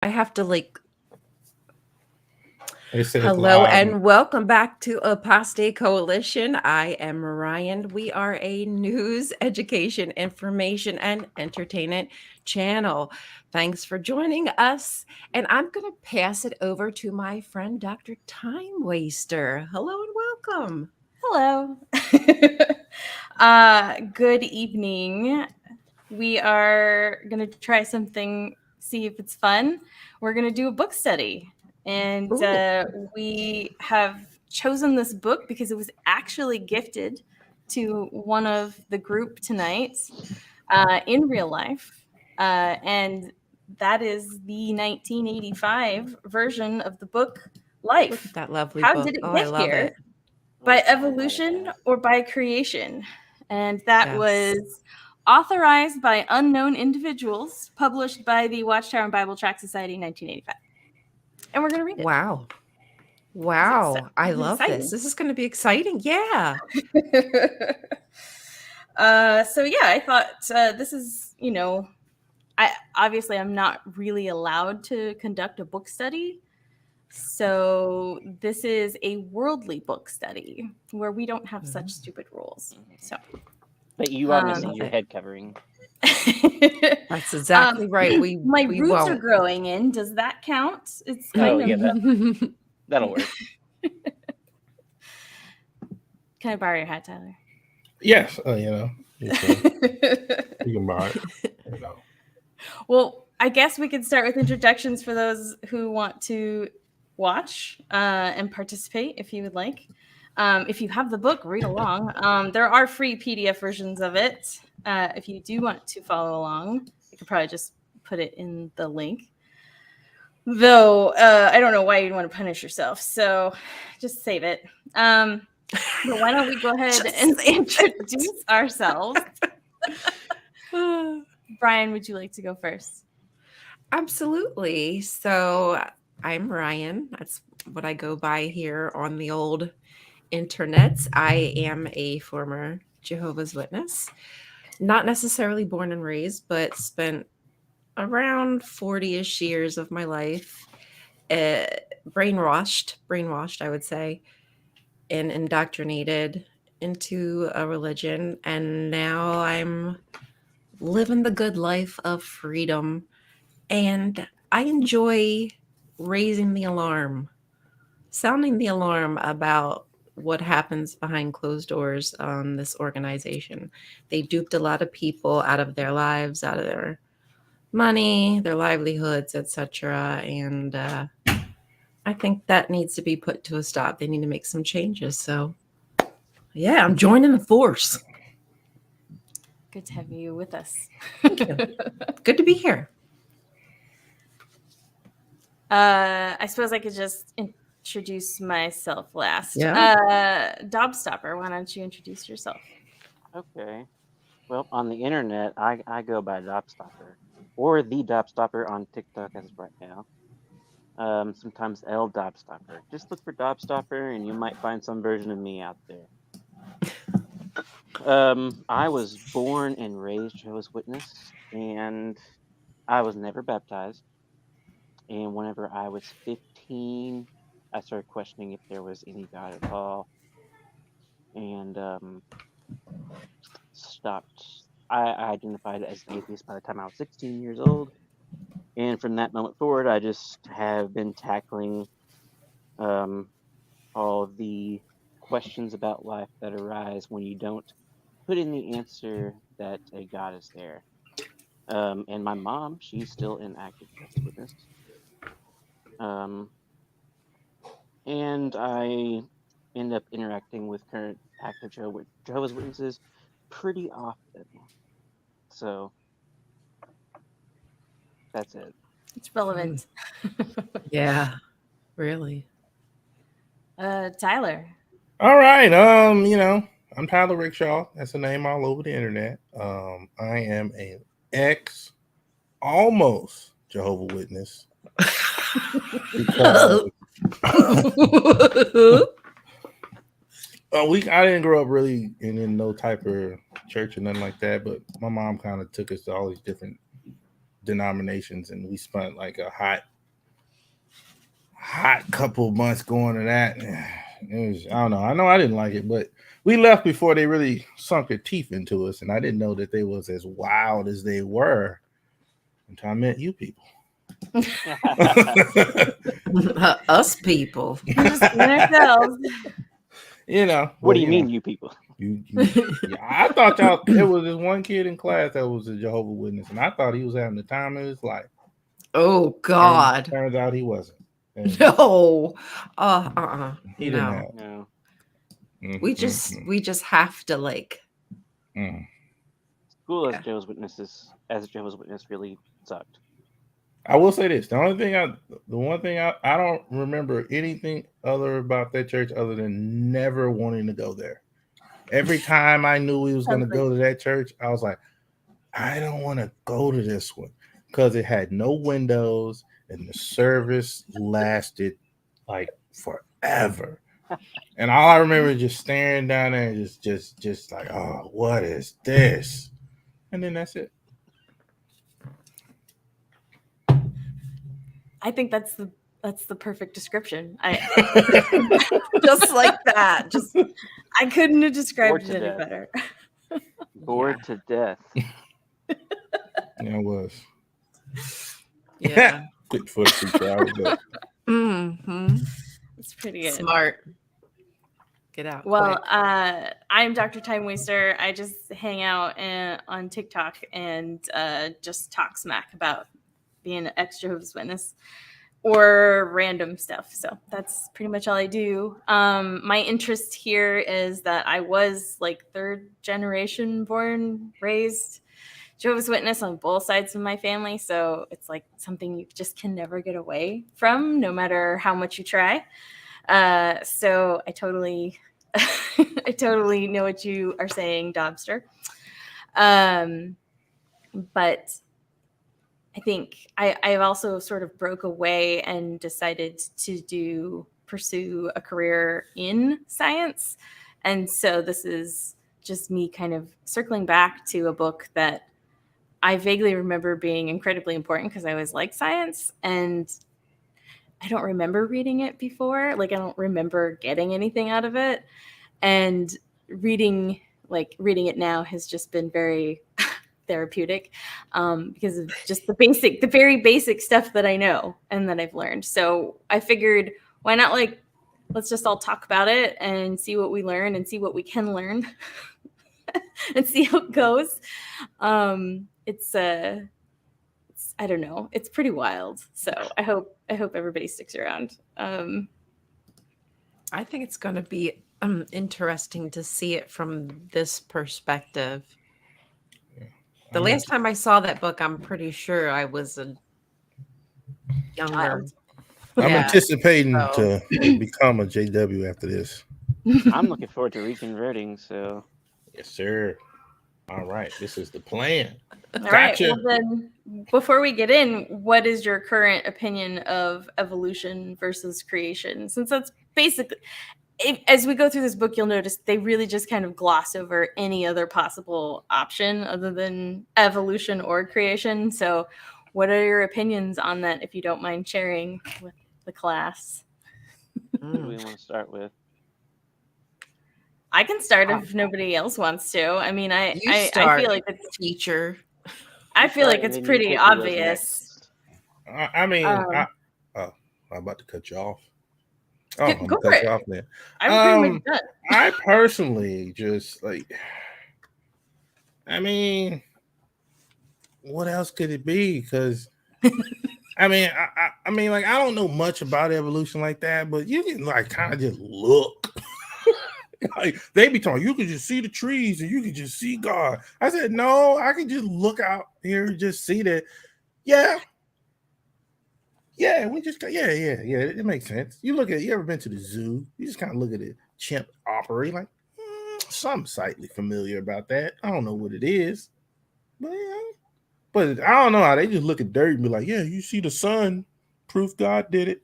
I have to They said it's hello live. and welcome back to Apostate Coalition. I am Ryan. We are a news, education, information, and entertainment channel. Thanks for joining us. And I'm going to pass it over to my friend, Dr. Time Waster. Hello and welcome. Hello. Good evening. We are going to try something, see if it's fun. We're going to do a book study. And we have chosen this book because it was actually gifted to one of the group tonight in real life. And that is the 1985 version of the book Look Life. at that lovely How book. did it Oh, I get love here? it. By evolution or by creation? And that Yes. was authorized by unknown individuals, published by the Watchtower and Bible Tract Society in 1985. And we're going to read it. Wow. So Wow. I love this. exciting. This is going to be exciting. Yeah. I thought this is, I'm not really allowed to conduct a book study. So this is a worldly book study where we don't have such stupid rules. So, but you are I missing love your it. head covering. That's exactly right. My We roots are won't. growing in. Does that count? It's Oh, kind yeah, of. that'll work. Can I borrow your hat, Tyler? Yes, you can buy it. Well, I guess we could start with introductions for those who want to watch and participate if you would like. If you have the book, read along. There are free PDF versions of it. If you do want to follow along, I could probably just put it in the link. Though I don't know why you'd want to punish yourself, so just save it. But why don't we go ahead and introduce ourselves? Brian, would you like to go first? Absolutely. So I'm Ryan. That's what I go by here on the old internet. I am a former Jehovah's Witness, not necessarily born and raised, but spent around 40-ish years of my life uh, brainwashed, I would say, and indoctrinated into a religion. And now I'm living the good life of freedom. And I enjoy raising the alarm, sounding the alarm about what happens behind closed doors on this organization. They duped a lot of people out of their lives, out of their money, their livelihoods, etc. And I think that needs to be put to a stop. They need to make some changes. So, yeah, I'm joining the force. Good to have you with us. Thank you. Good to be here. I suppose I could just introduce myself last. Yeah. Dobstopper, why don't you introduce yourself? Okay. Well, on the internet, I go by Dopstopper, or the Dopstopper on TikTok as of right now. Sometimes L Dopstopper. Just look for Dopstopper, and you might find some version of me out there. I was born and raised Jehovah's Witness, and I was never baptized. And whenever I was 15, I started questioning if there was any God at all, and stopped. I identified as an atheist by the time I was 16 years old, and from that moment forward, I just have been tackling all the questions about life that arise when you don't put in the answer that a God is there. And my mom, she's still an active Jehovah's Witness. And I end up interacting with current active Jehovah's Witnesses pretty often. So that's it. It's relevant. Yeah, really. Tyler. All right. I'm Tyler Rickshaw. That's a name all over the internet. I am an ex almost Jehovah Witness. Because I didn't grow up really in no type of church or nothing like that, but my mom kind of took us to all these different denominations, and we spent like a hot hot couple months going to that. It was, I don't know. I know I didn't like it, but we left before they really sunk their teeth into us, and I didn't know that they was as wild as they were until I met you people. Us people. We're just being ourselves. You know. What but, do you mean, know, you people? yeah, I thought y'all. There was this one kid in class that was a Jehovah's Witness, and I thought he was having the time of his life. Oh God. Turns out he wasn't. And No. he didn't No. have. No. We just have to like. School as Yeah. Jehovah's Witness really sucked. I will say this: the one thing I don't remember anything other about that church other than never wanting to go there. Every time I knew we was going to go to that church, I was like, I don't want to go to this one because it had no windows and the service lasted like forever. And all I remember is just staring down there and just like, oh, what is this? And then that's it. I think that's the perfect description. Just like that. Just I couldn't have described Bored it to any death. better. Bored to death. Yeah, it was. yeah. Quick for the future hour, but Mm-hmm. It's pretty good. Smart. Get out. Well, quick. I'm Dr. Time Waster. I just hang out on TikTok and just talk smack about being an ex Jehovah's Witness or random stuff. So that's pretty much all I do. My interest here is that I was like third generation born, raised Jehovah's Witness on both sides of my family. So it's like something you just can never get away from, no matter how much you try. So I totally, I totally know what you are saying, Dobster. But I think I've also sort of broke away and decided to pursue a career in science. And so this is just me kind of circling back to a book that I vaguely remember being incredibly important because I always liked science. And I don't remember reading it before. Like, I don't remember getting anything out of it. And reading it now has just been very therapeutic because of just the very basic stuff that I know and that I've learned. So I figured, why not, like, let's just all talk about it and see what we learn and see what we can learn and see how it goes. It's I don't know. It's pretty wild. So I hope everybody sticks around. I think it's going to be interesting to see it from this perspective. The last time I saw that book, I'm pretty sure I was a younger. Child. I'm Yeah, anticipating so- to become a JW after this. I'm looking forward to reconverting. So Yes, sir. All right, this is the plan. All right. Gotcha. Well, then, before we get in, what is your current opinion of evolution versus creation? Since that's basically, as we go through this book, you'll notice they really just kind of gloss over any other possible option other than evolution or creation. So, what are your opinions on that, if you don't mind sharing with the class? who do we want to start with? I can start if nobody else wants to. I mean, I start, feel like it's teacher. I feel like Sorry, it's then you pretty take who goes obvious. next. I mean, Um, I'm about to cut you off. Oh, Go I'm gonna for cut it. you off then. I'm pretty much done. I personally just like, I mean, what else could it be? Because I mean, I mean, like, I don't know much about evolution like that, but you can like kind of just look. Like they be talking, you can just see the trees and you can just see God. I said, no, I can just look out here and just see that. Yeah, we just got, yeah. It makes sense. You ever been to the zoo? You just kind of look at a chimp operate like something slightly familiar about that. I don't know what it is, but yeah. But I don't know how they just look at dirt and be like, yeah, you see the sun, proof God did it.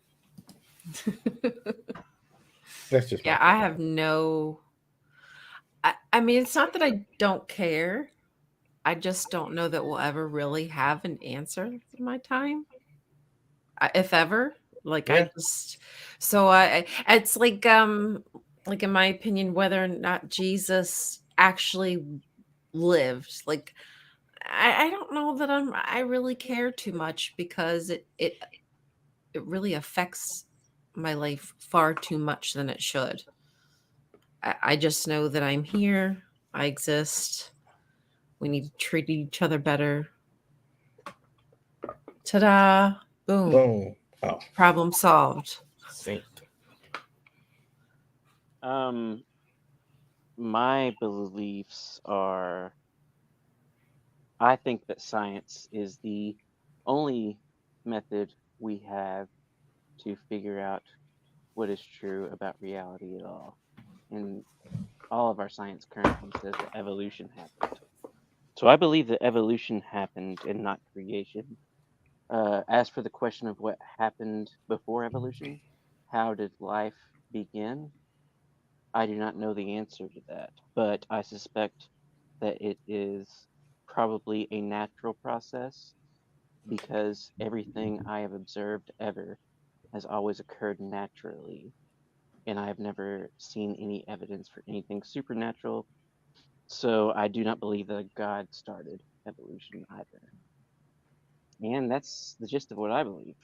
That's just Yeah, I have no. I mean, it's not that I don't care. I just don't know that we'll ever really have an answer in my time, if ever. Like Yeah. I just so it's like in my opinion, whether or not Jesus actually lived. Like I don't know that I really care too much because it really affects my life far too much than it should. I just know that I'm here. I exist. We need to treat each other better. Ta-da! Boom. Boom. Oh, Problem solved. synced. My beliefs are, I think that science is the only method we have to figure out what is true about reality at all. And all of our science currently says that evolution happened. So I believe that evolution happened and not creation. As for the question of what happened before evolution, how did life begin? I do not know the answer to that, but I suspect that it is probably a natural process because everything I have observed ever has always occurred naturally, and I have never seen any evidence for anything supernatural. So I do not believe that God started evolution either. And that's the gist of what I believe.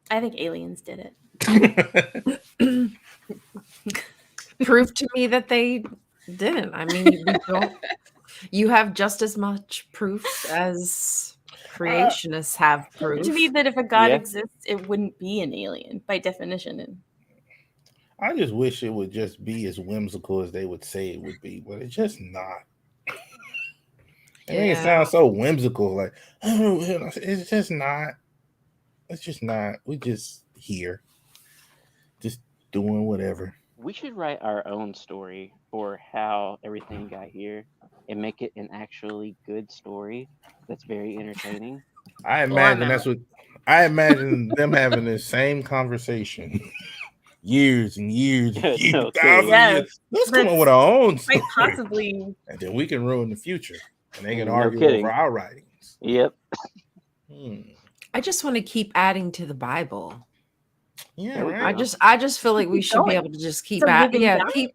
I think aliens did it. Prove to me that they didn't. I mean, we don't. You have just as much proof as creationists have Prove to me proof. that if a god Yeah. exists, it wouldn't be an alien by definition. And I just wish it would just be as whimsical as they would say it would be, but it's just not. They make it Yeah. sound so whimsical, like, oh, it's just not. It's just not. We just here, just doing whatever. We should write our own story for how everything got here and make it an actually good story that's very entertaining. I Well, I'm imagine out. that's what I imagine them having this same conversation years and years and years, No thousands kidding. of years. Yes, Let's come up that's with our own quite story, possibly. and then we can ruin the future, and they can No argue over kidding. our writings. Yep. I just want to keep adding to the Bible. Yeah, There we right. go. I just feel like we Keep should be going. able to just keep It's a at living yeah, document.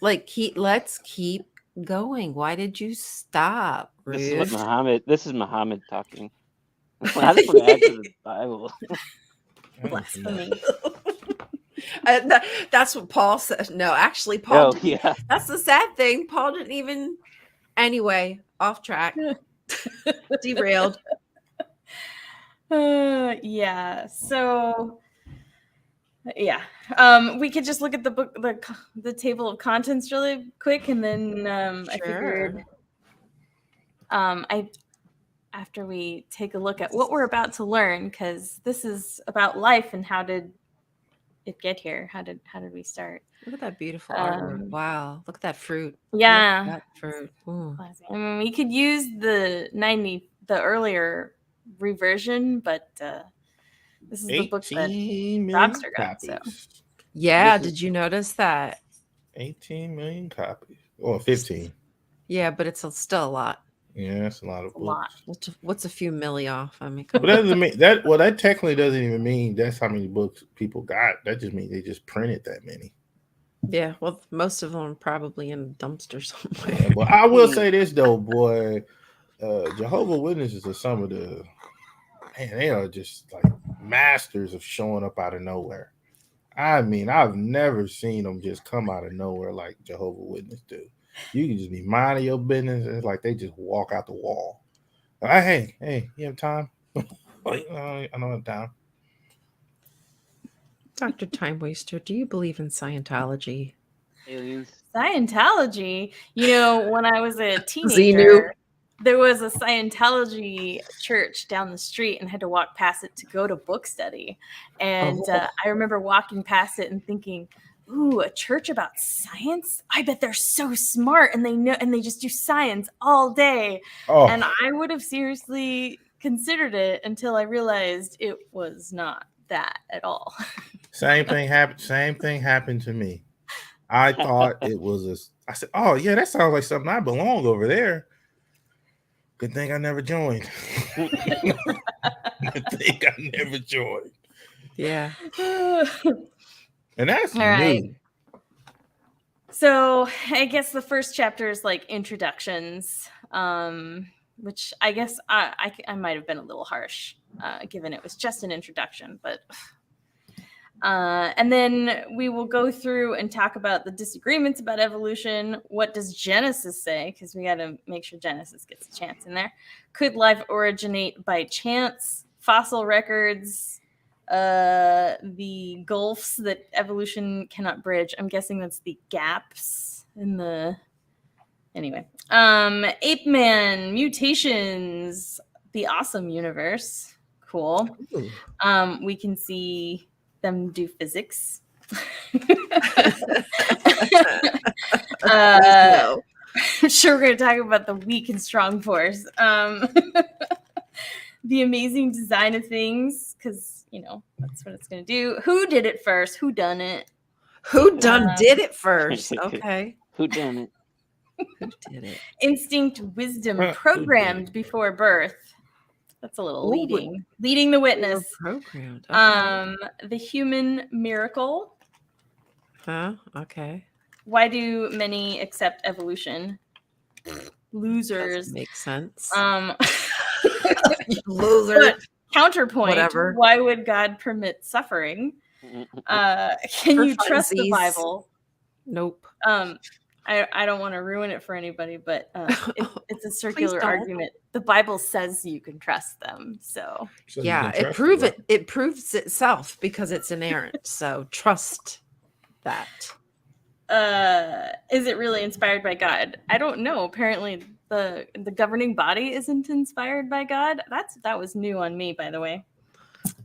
let's keep going. Why did you stop, This is what Ruth? This is Muhammad talking. I just want to add to the Bible. Blasphemy. That's what Paul said. No, actually, Paul Oh didn't. yeah. That's the sad thing. Paul didn't even. Anyway, off track, derailed. Yeah. So yeah, we could just look at the book, the table of contents really quick, and then I figured Sure. I after we take a look at what we're about to learn, because this is about life and how did it get here? How did we start? Look at that beautiful artwork. Wow. Look at that fruit. Yeah. Look at that fruit. Ooh. I mean, we could use the earlier reversion, but this is the book that 18 million Robster got. So copies. Yeah. This is- Did you notice that? 18 million copies, or 15. Yeah, but it's still a lot. Yeah, that's a lot of it's a books. lot. What's a few milli off? I mean, But that doesn't mean that. Well, that technically doesn't even mean that's how many books people got. That just means they just printed that many. yeah. Well, most of them are probably in a dumpster somewhere. Yeah, but I will say this though, boy, Jehovah's Witnesses are some of the man. They are just like masters of showing up out of nowhere. I mean, I've never seen them just come out of nowhere like Jehovah's Witnesses do. You can just be minding your business, and it's like they just walk out the wall. Like, hey, you have time? Like, I don't have time. Dr. Time Waster, do you believe in Scientology? aliens. Scientology. You know, when I was a teenager, there was a Scientology church down the street, and had to walk past it to go to book study. And I remember walking past it and thinking, "Ooh, a church about science? I bet they're so smart, and they know, and they just do science all day." Oh, And I would have seriously considered it until I realized it was not that at all. same thing happened. Same thing happened to me. I thought it was I said, "Oh yeah, that sounds like something I belong over there." Good thing I never joined. Good thing I never joined. Yeah. And that's All right. new. So I guess the first chapter is like introductions, which I guess I might have been a little harsh, given it was just an introduction. But and then we will go through and talk about the disagreements about evolution. What does Genesis say? Because we got to make sure Genesis gets a chance in there. Could life originate by chance? Fossil records, the gulfs that evolution cannot bridge. I'm guessing that's the gaps in the. Anyway, ape man mutations, the awesome universe. Cool. Ooh. We can see them do physics. No. I'm sure we're going to talk about the weak and strong force. The amazing design of things, because, that's what it's going to do. Who did it first? Who done it? Who did it first? Okay. Who done it? Who did it? Instinct, wisdom, Who programmed did it? before birth. That's a little Ooh, leading the They were witness. programmed. Okay. The human miracle. Huh? Okay. Why do many accept evolution? Losers. Doesn't make sense. You loser. But counterpoint. Whatever. Why would God permit suffering? Can For you trust the funsies. Bible? Nope. I don't want to ruin it for anybody, but it's a circular don't. argument. The Bible says you can trust them, so So you Yeah, can it trust it proves itself because it's inerrant. So trust that. is it really inspired by God? I don't know. Apparently, the governing body isn't inspired by God. That was new on me, by the way.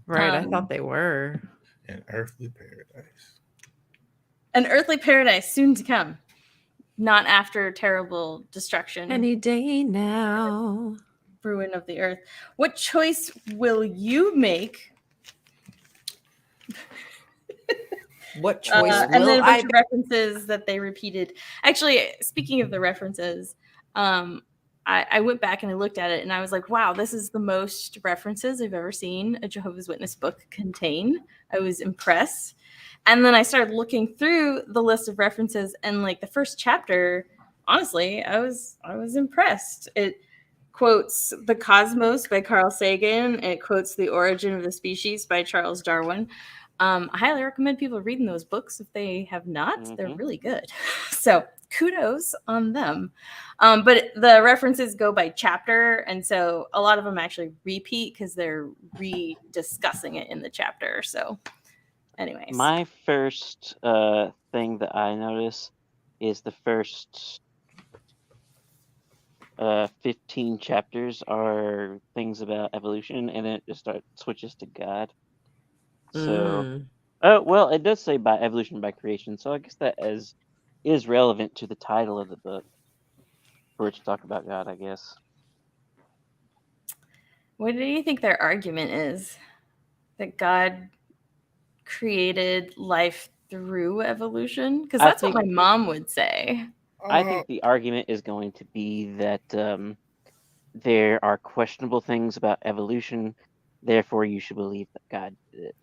Right. I thought they were. An earthly paradise. An earthly paradise soon to come, not after terrible destruction. Any day now. Ruin of the earth. What choice will you make? What choice And then will a I bunch of references that they repeated. Actually, speaking of the references, I went back and I looked at it and I was like, wow, this is the most references I've ever seen a Jehovah's Witness book contain. I was impressed. And then I started looking through the list of references, and like the first chapter, honestly, I was impressed. It quotes The Cosmos by Carl Sagan. It quotes The Origin of the Species by Charles Darwin. I highly recommend people reading those books if they have not. They're really good. So kudos on them. But the references go by chapter, and so a lot of them actually repeat because they're re-discussing it in the chapter. So anyways. My first thing that I notice is the first 15 chapters are things about evolution, and then it just switches to God. So, well, it does say by evolution by creation, so I guess that is relevant to the title of the book for it to talk about God, I guess. What do you think their argument is? That God created life through evolution? Because that's what my mom would say. I think the argument is going to be that there are questionable things about evolution, therefore you should believe that God did it.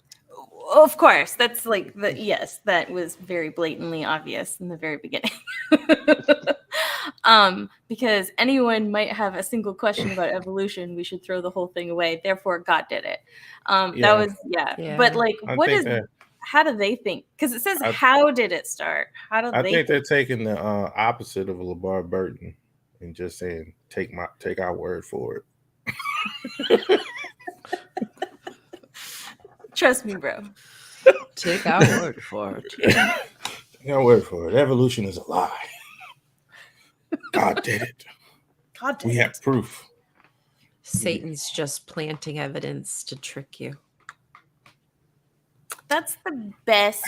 Of course, that's like yes, that was very blatantly obvious in the very beginning. Because anyone might have a single question about evolution, we should throw the whole thing away. Therefore, God did it. That was But like, how do they think? Because it says, how did it start? How do I they think they're taking the opposite of LeVar Burton and just saying, take our word for it. Trust me, bro. Take our word for it. Take our word for it. Evolution is a lie. God did it. We have proof. Satan's just planting evidence to trick you. That's the best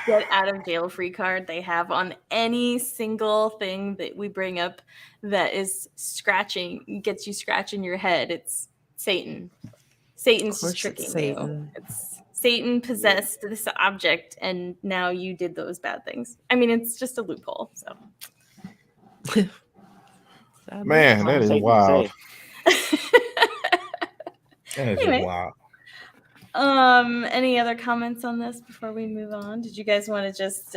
get out of jail free card they have on any single thing that we bring up that is gets you scratching your head. It's Satan. Satan's just tricking you. It's Satan possessed this object, and now you did those bad things. I mean, it's just a loophole. So Man, that is Safe to wild. say. That is just Anyway. wild. Any other comments on this before we move on? Did you guys want to just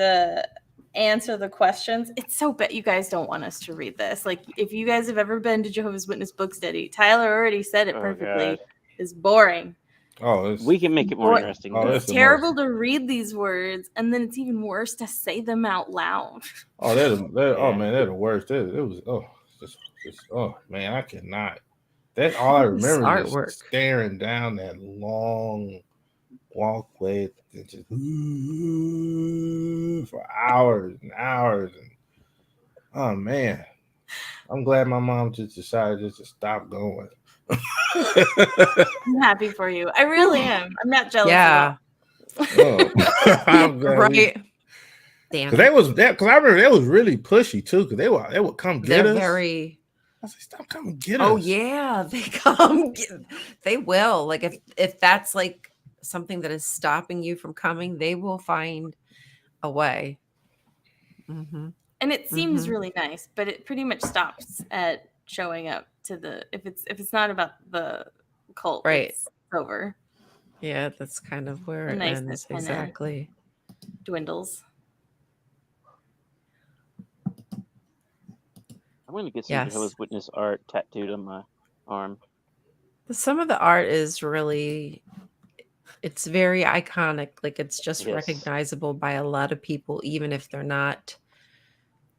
answer the questions? It's so bad you guys don't want us to read this. Like, if you guys have ever been to Jehovah's Witness book study, Tyler already said it Oh, perfectly. God. It's boring. Oh, it's We can make it more Boy, interesting. Oh, though. that's It's the terrible to read these words, and then it's even worse to say them out loud. oh, that oh Yeah. man, they're the worst. It was just oh man, I cannot. That's all I Nice remember is artwork. just staring down that long walkway and just for hours and hours. And oh man, I'm glad my mom just decided just to stop going. I'm happy for you. I really am. I'm not jealous at all. Yeah. Oh, I'm glad we. Right. Damn. Because I remember they was really pushy too. Because they would come get They're us. very. I said, stop coming get Oh us. yeah, they come. They will. Like if that's like something that is stopping you from coming, they will find a way. Mm-hmm. And it seems Mhm. really nice, but it pretty much stops at showing up to the if it's not about the cult, Right. it's over. Yeah, that's kind of where The it niceness ends. kinda Exactly. dwindles. I'm going to get some Yes. Jehovah's Witness art tattooed on my arm. Some of the art is really, it's very iconic. Like it's just Yes. recognizable by a lot of people, even if they're not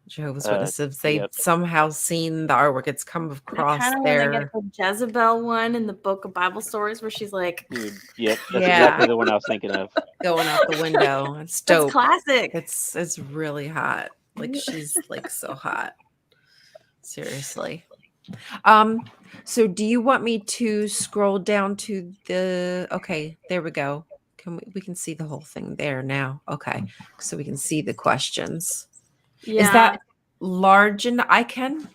Jehovah's Uh, Witnesses. They've yep. somehow seen the artwork. It's come I across kind of want to get their. the Jezebel one in the book of Bible stories where she's like, Dude, yep. That's Yeah. exactly the one I was thinking of. Going out the window. It's that's dope. classic. It's really hot. Like she's like so hot. Seriously. So do you want me to scroll down to the okay, there we go. We can see the whole thing there now. Okay. So we can see the questions. Yeah. Is that large and I can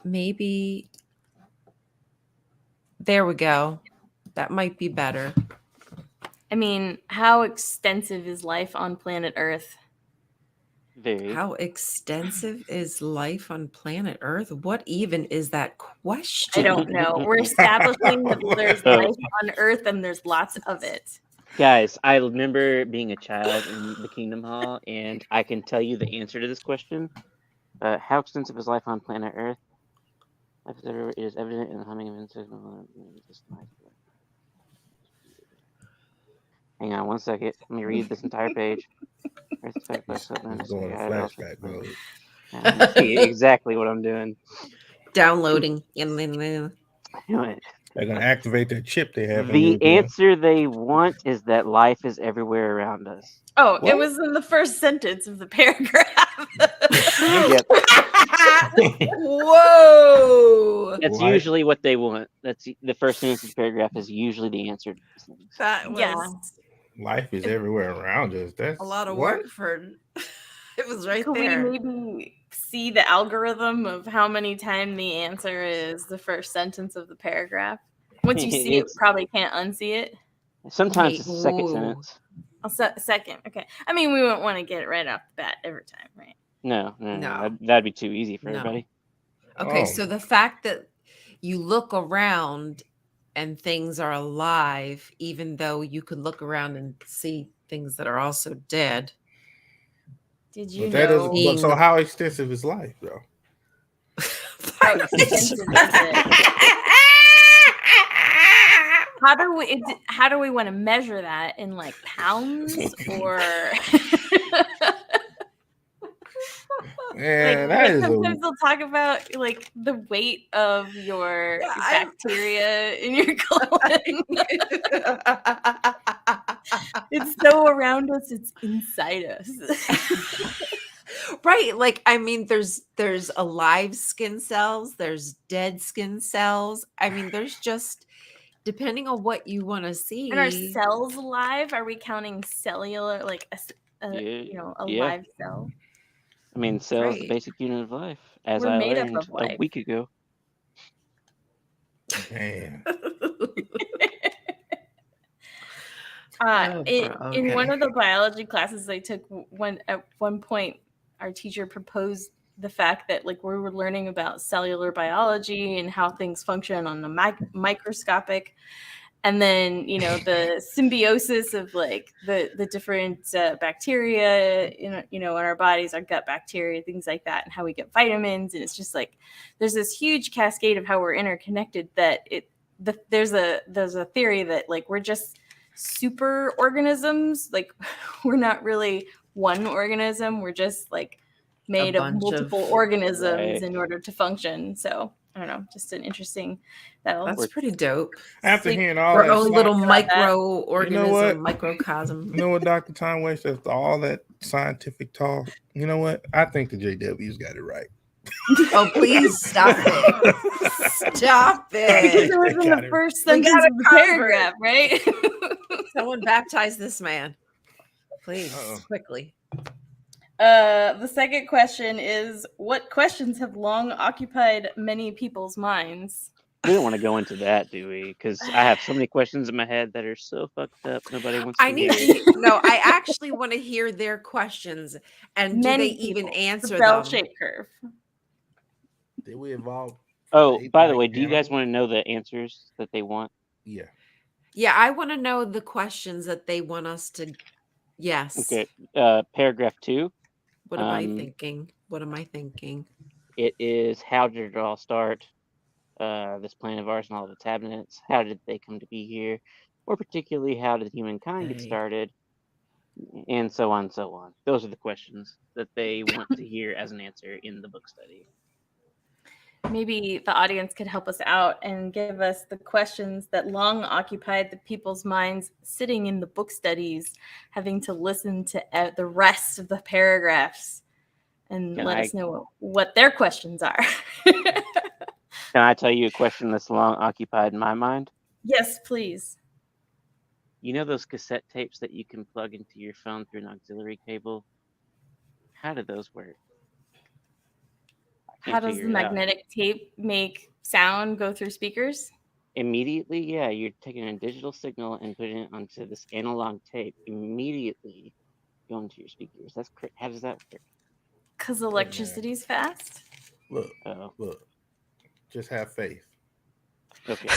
maybe there we go. That might be better. I mean, how extensive is life on planet Earth? Very. How extensive is life on planet Earth? What even is that question? I don't know. We're establishing that there's Oh. life on Earth and there's lots of it. Guys, I remember being a child in the Kingdom Hall, and I can tell you the answer to this question. How extensive is life on planet Earth? Life is evident in the humming of insects. Hang on one second. Let me read this entire page. Earth is affected by something. It's going to flashback mode. Let me see exactly what I'm doing. Downloading. They're gonna activate that chip they have in The your brain. answer they want is that life is everywhere around us. Oh, What? it was in the first sentence of the paragraph. Yep. Whoa. That's Life- usually what they want. That's the first sentence of the paragraph is usually the answer to these things. That was Yeah. Life is everywhere around us. That's a lot of what? work for it was right Could there. we maybe see the algorithm of how many times the answer is the first sentence of the paragraph? Once you see it, It's- probably can't unsee it. Sometimes Wait, it's the second ooh. sentence. Second, okay. I mean, we wouldn't want to get it right off the bat every time, right? No. No. That'd be too easy for No. everybody. Okay, Oh. so the fact that you look around and things are alive, even though you could look around and see things that are also dead. Did you But that know? is, but so how extensive is life, though? How extensive is it? How do we want to measure that in like pounds or? Man, Like, that is sometimes they'll talk about like the weight of your bacteria in your colon. It's so around us, it's inside us. Right, like I mean there's alive skin cells, there's dead skin cells. I mean there's just depending on what you want to see. And are cells alive? Are we counting cellular, like Yeah. live cell? I mean, cell's the Right. basic unit of life, as We're I made up learned of a life. week ago. man. In one of the biology classes I took, at one point, our teacher proposed the fact that like we were learning about cellular biology and how things function on the microscopic, and then the symbiosis of like the different bacteria in our bodies, our gut bacteria, things like that, and how we get vitamins. And it's just like there's this huge cascade of how we're interconnected that there's a theory that like we're just super organisms. Like we're not really one organism, we're just like made of bunch multiple of- organisms Right. in order to function. So I don't know, just an interesting That's pretty dope. After Like, hearing all Our that, own little about that. You know what? microorganism, microcosm. you know what, Dr. Tom Waits, after all that scientific talk, you know what? I think the JW's got it right. Oh, please stop it. Stop Because it. it was in Got the it. first We sentence got of the it covered. paragraph, right? Someone baptize this man. Please, Uh-oh. quickly. The second question is, what questions have long occupied many people's minds? We don't want to go into that, do we? Because I have so many questions in my head that are so fucked up. Nobody wants to I need hear. to, no, I actually want to hear their questions. And do Many they even people. answer the them? bell-shaped curve. Did we evolve? Oh, Ape by the like way, do you guys animals? want to know the answers that they want? Yeah. Yeah, I want to know the questions that they want us to. Yes. Okay. Paragraph 2. What am I thinking? What am I thinking? It is, how did it all start? This planet of ours and all of its inhabitants. How did they come to be here? More particularly, how did humankind get Okay. started? And so on and so on. Those are the questions that they want to hear as an answer in the book study. Maybe the audience could help us out and give us the questions that long occupied the people's minds sitting in the book studies, having to listen to the rest of the paragraphs, and let us know what their questions are. Can I tell you a question that's long occupied in my mind? Yes, please. You know those cassette tapes that you can plug into your phone through an auxiliary cable? How do those work? How does the magnetic tape make sound go through speakers? Immediately, yeah, you're taking a digital signal and putting it onto this analog tape. Immediately going to your speakers. That's how does that work? Because electricity's fast. Look, Oh, look. Just have faith. okay.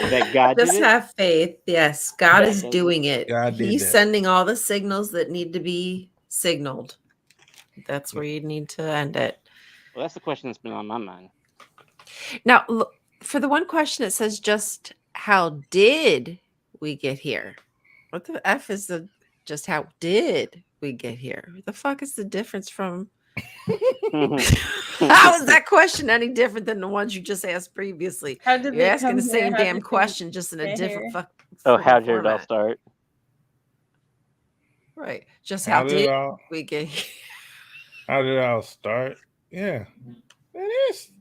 That God Just did it? have faith. Yes, God God is does doing it. God did He's that. sending all the signals that need to be signaled. That's where you need to end it. Well, that's the question that's been on my mind. Now, look, for the one question, it says just how did we get here? What the F is the just how did we get here? What the fuck is the difference from how is that question any different than the ones you just asked previously? How did You're they asking come the here? same How damn did they question, just in a get different here? fuck. Oh, how friggin' did it all format. start? Right. Just How how did it did all? we get here? How did it all start? Yeah. It is.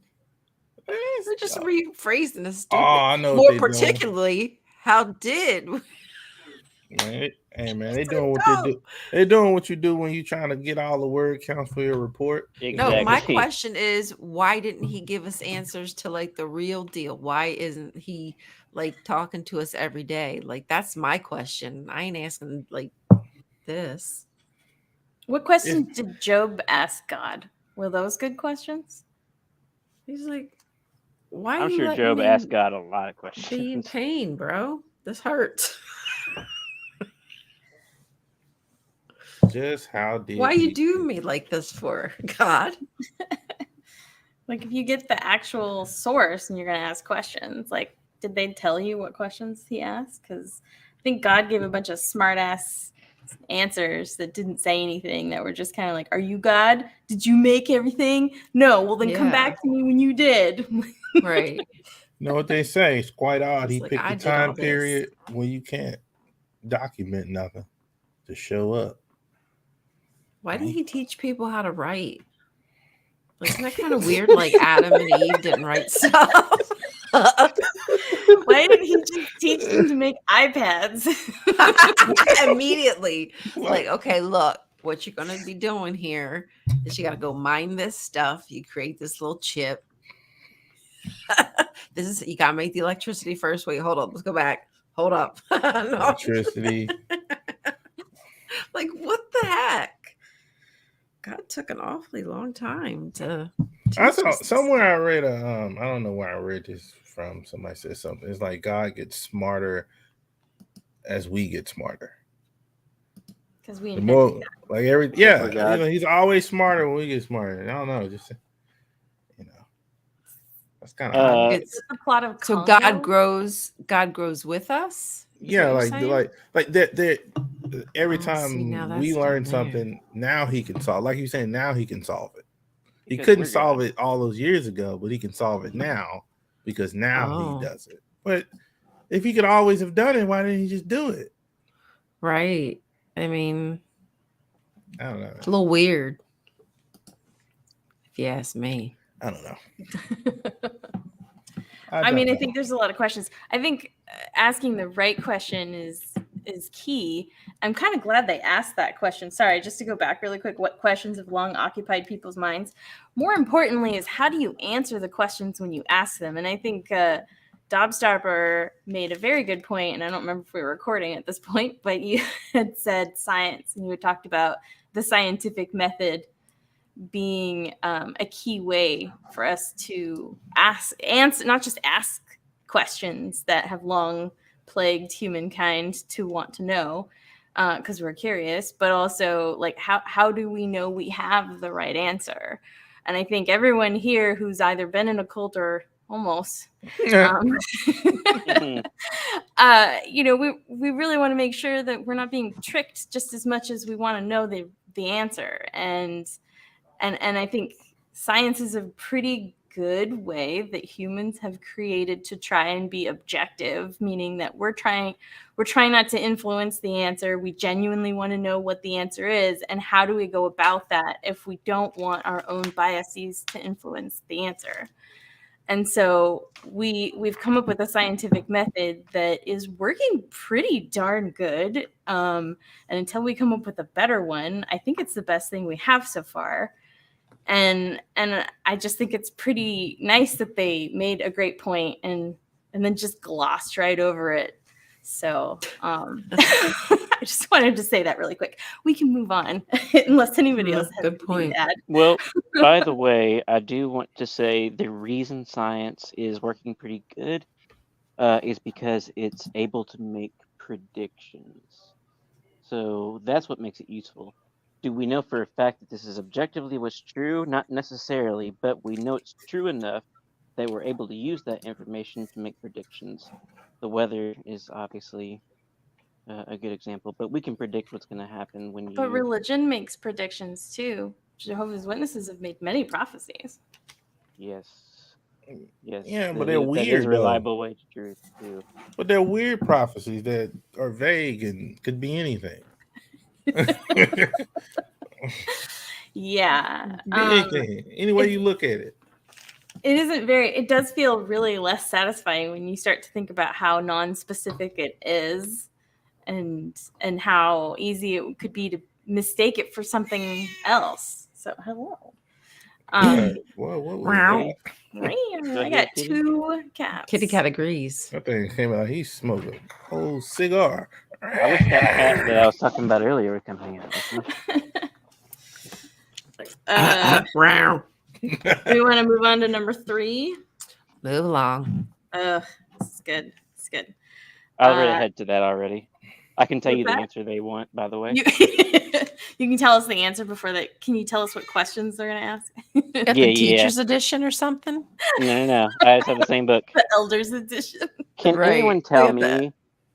We're just rephrasing the stupid. Oh, I know More what they're doing. particularly, how did Man, hey man, they doing what they do. They doing what you do when you trying to get all the word counts for your report. No, my Exactly. question is, why didn't he give us answers to like the real deal? Why isn't he like talking to us every day? Like that's my question. I ain't asking like this. What questions did Job ask God? Were those good questions? He's like, why are I'm you sure letting Job me asked God a lot of be in questions. pain, bro? This hurts. Just how did Why you we do me like this for, God? Like if you get the actual source and you're going to ask questions, like did they tell you what questions he asked? Because I think God gave a bunch of smart ass answers that didn't say anything, that were just kind of like, are you God? Did you make everything? No. Well, then come Yeah. back to me when you did. Right. You know what they say? It's quite odd. It's He like, picked I a did all time this. period when you can't document nothing to show up. Why didn't Right. he teach people how to write? Like, isn't that kind of weird? Like Adam and Eve didn't write stuff. Why didn't he just teach them to make iPads? Immediately. Like, okay, look, what you're gonna be doing here is you gotta go mine this stuff. You create this little chip. This is you gotta make the electricity first. Wait, hold up. Let's go back. Hold up. No. Electricity. Like, what the heck? God took an awfully long time to I teach saw us this. somewhere I read I don't know where I read this from. Somebody said something. It's like God gets smarter as we get smarter. Because we The invented more that. like every Because we're God. he's always smarter when we get smarter. I don't know, just you know, that's kind of God how. gets Is the plot of so Congo? God grows with us. Is what Yeah, you're saying? like that. Every Oh, see, now time we that's down learn there. something, now he can solve. Like you saying, now he can solve it. He Because couldn't we're solve God. it all those years ago, but he can solve it now because now he Oh, does it. But if he could always have done it, why didn't he just do it? right. I mean, I don't know. it's a little weird, if you ask me. I don't know. I don't mean, I know. think there's a lot of questions. I think asking the right question is key. I'm kind of glad they asked that question. Sorry, just to go back really quick, what questions have long occupied people's minds? More importantly is how do you answer the questions when you ask them? And I think Dobstarper made a very good point, and I don't remember if we were recording at this point, but you had said science, and you had talked about the scientific method being a key way for us to answer, not just ask questions that have long plagued humankind to want to know because we're curious, but also like how do we know we have the right answer? And I think everyone here who's either been in a cult or almost um, we really want to make sure that we're not being tricked just as much as we want to know the answer. And I think science is a pretty good way that humans have created to try and be objective, meaning that we're trying not to influence the answer. We genuinely want to know what the answer is, and how do we go about that if we don't want our own biases to influence the answer. And so we've come up with a scientific method that is working pretty darn good. And until we come up with a better one, I think it's the best thing we have so far. And I just think it's pretty nice that they made a great point and then just glossed right over it. So I just wanted to say that really quick. We can move on unless anybody else has Good anything point. to add. Well, by the way, I do want to say the reason science is working pretty good is because it's able to make predictions. So that's what makes it useful. Do we know for a fact that this is objectively what's true? Not necessarily, but we know it's true enough that we're able to use that information to make predictions. The weather is obviously a good example, but we can predict what's going to happen when But you. religion makes predictions too. Jehovah's Witnesses have made many prophecies. Yes, yes, Yeah, but they're that is a weird though. reliable way to truth too. But they're weird prophecies that are vague and could be anything. Yeah. Be anything. Any way you look at it. It does feel really less satisfying when you start to think about how non-specific it is and how easy it could be to mistake it for something else. So hello. Yeah. What was Wow. that? Go I ahead, got Kitty. 2 cats. Kitty cat agrees. That thing came out. He's smoking a whole cigar. I wish that cat that I was talking about earlier would come hang out with me. Wow. Do we want to move on to number 3? Move along. This is good. It's good. I read ahead to that already. I can tell What's you the that? answer they want, by the way. You, you can tell us the answer before that. Can you tell us what questions they're going to ask? Got Yeah, the teacher's edition or something? No. I just have the same book. The Elders Edition. Can Right. anyone tell Look at that. me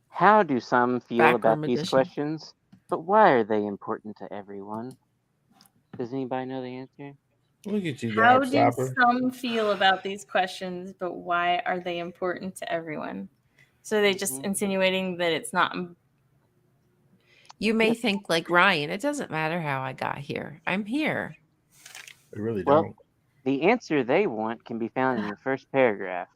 how do some feel about Backroom these edition. questions, but why are they important to everyone? Does anybody know the answer? Look at you, How Dog do Stopper. some feel about these questions, but why are they important to everyone? So are they just Mhm. insinuating that it's not. You may think like Ryan, it doesn't matter how I got here. I'm here. They really Well, don't. the answer they want can be found in the first paragraph.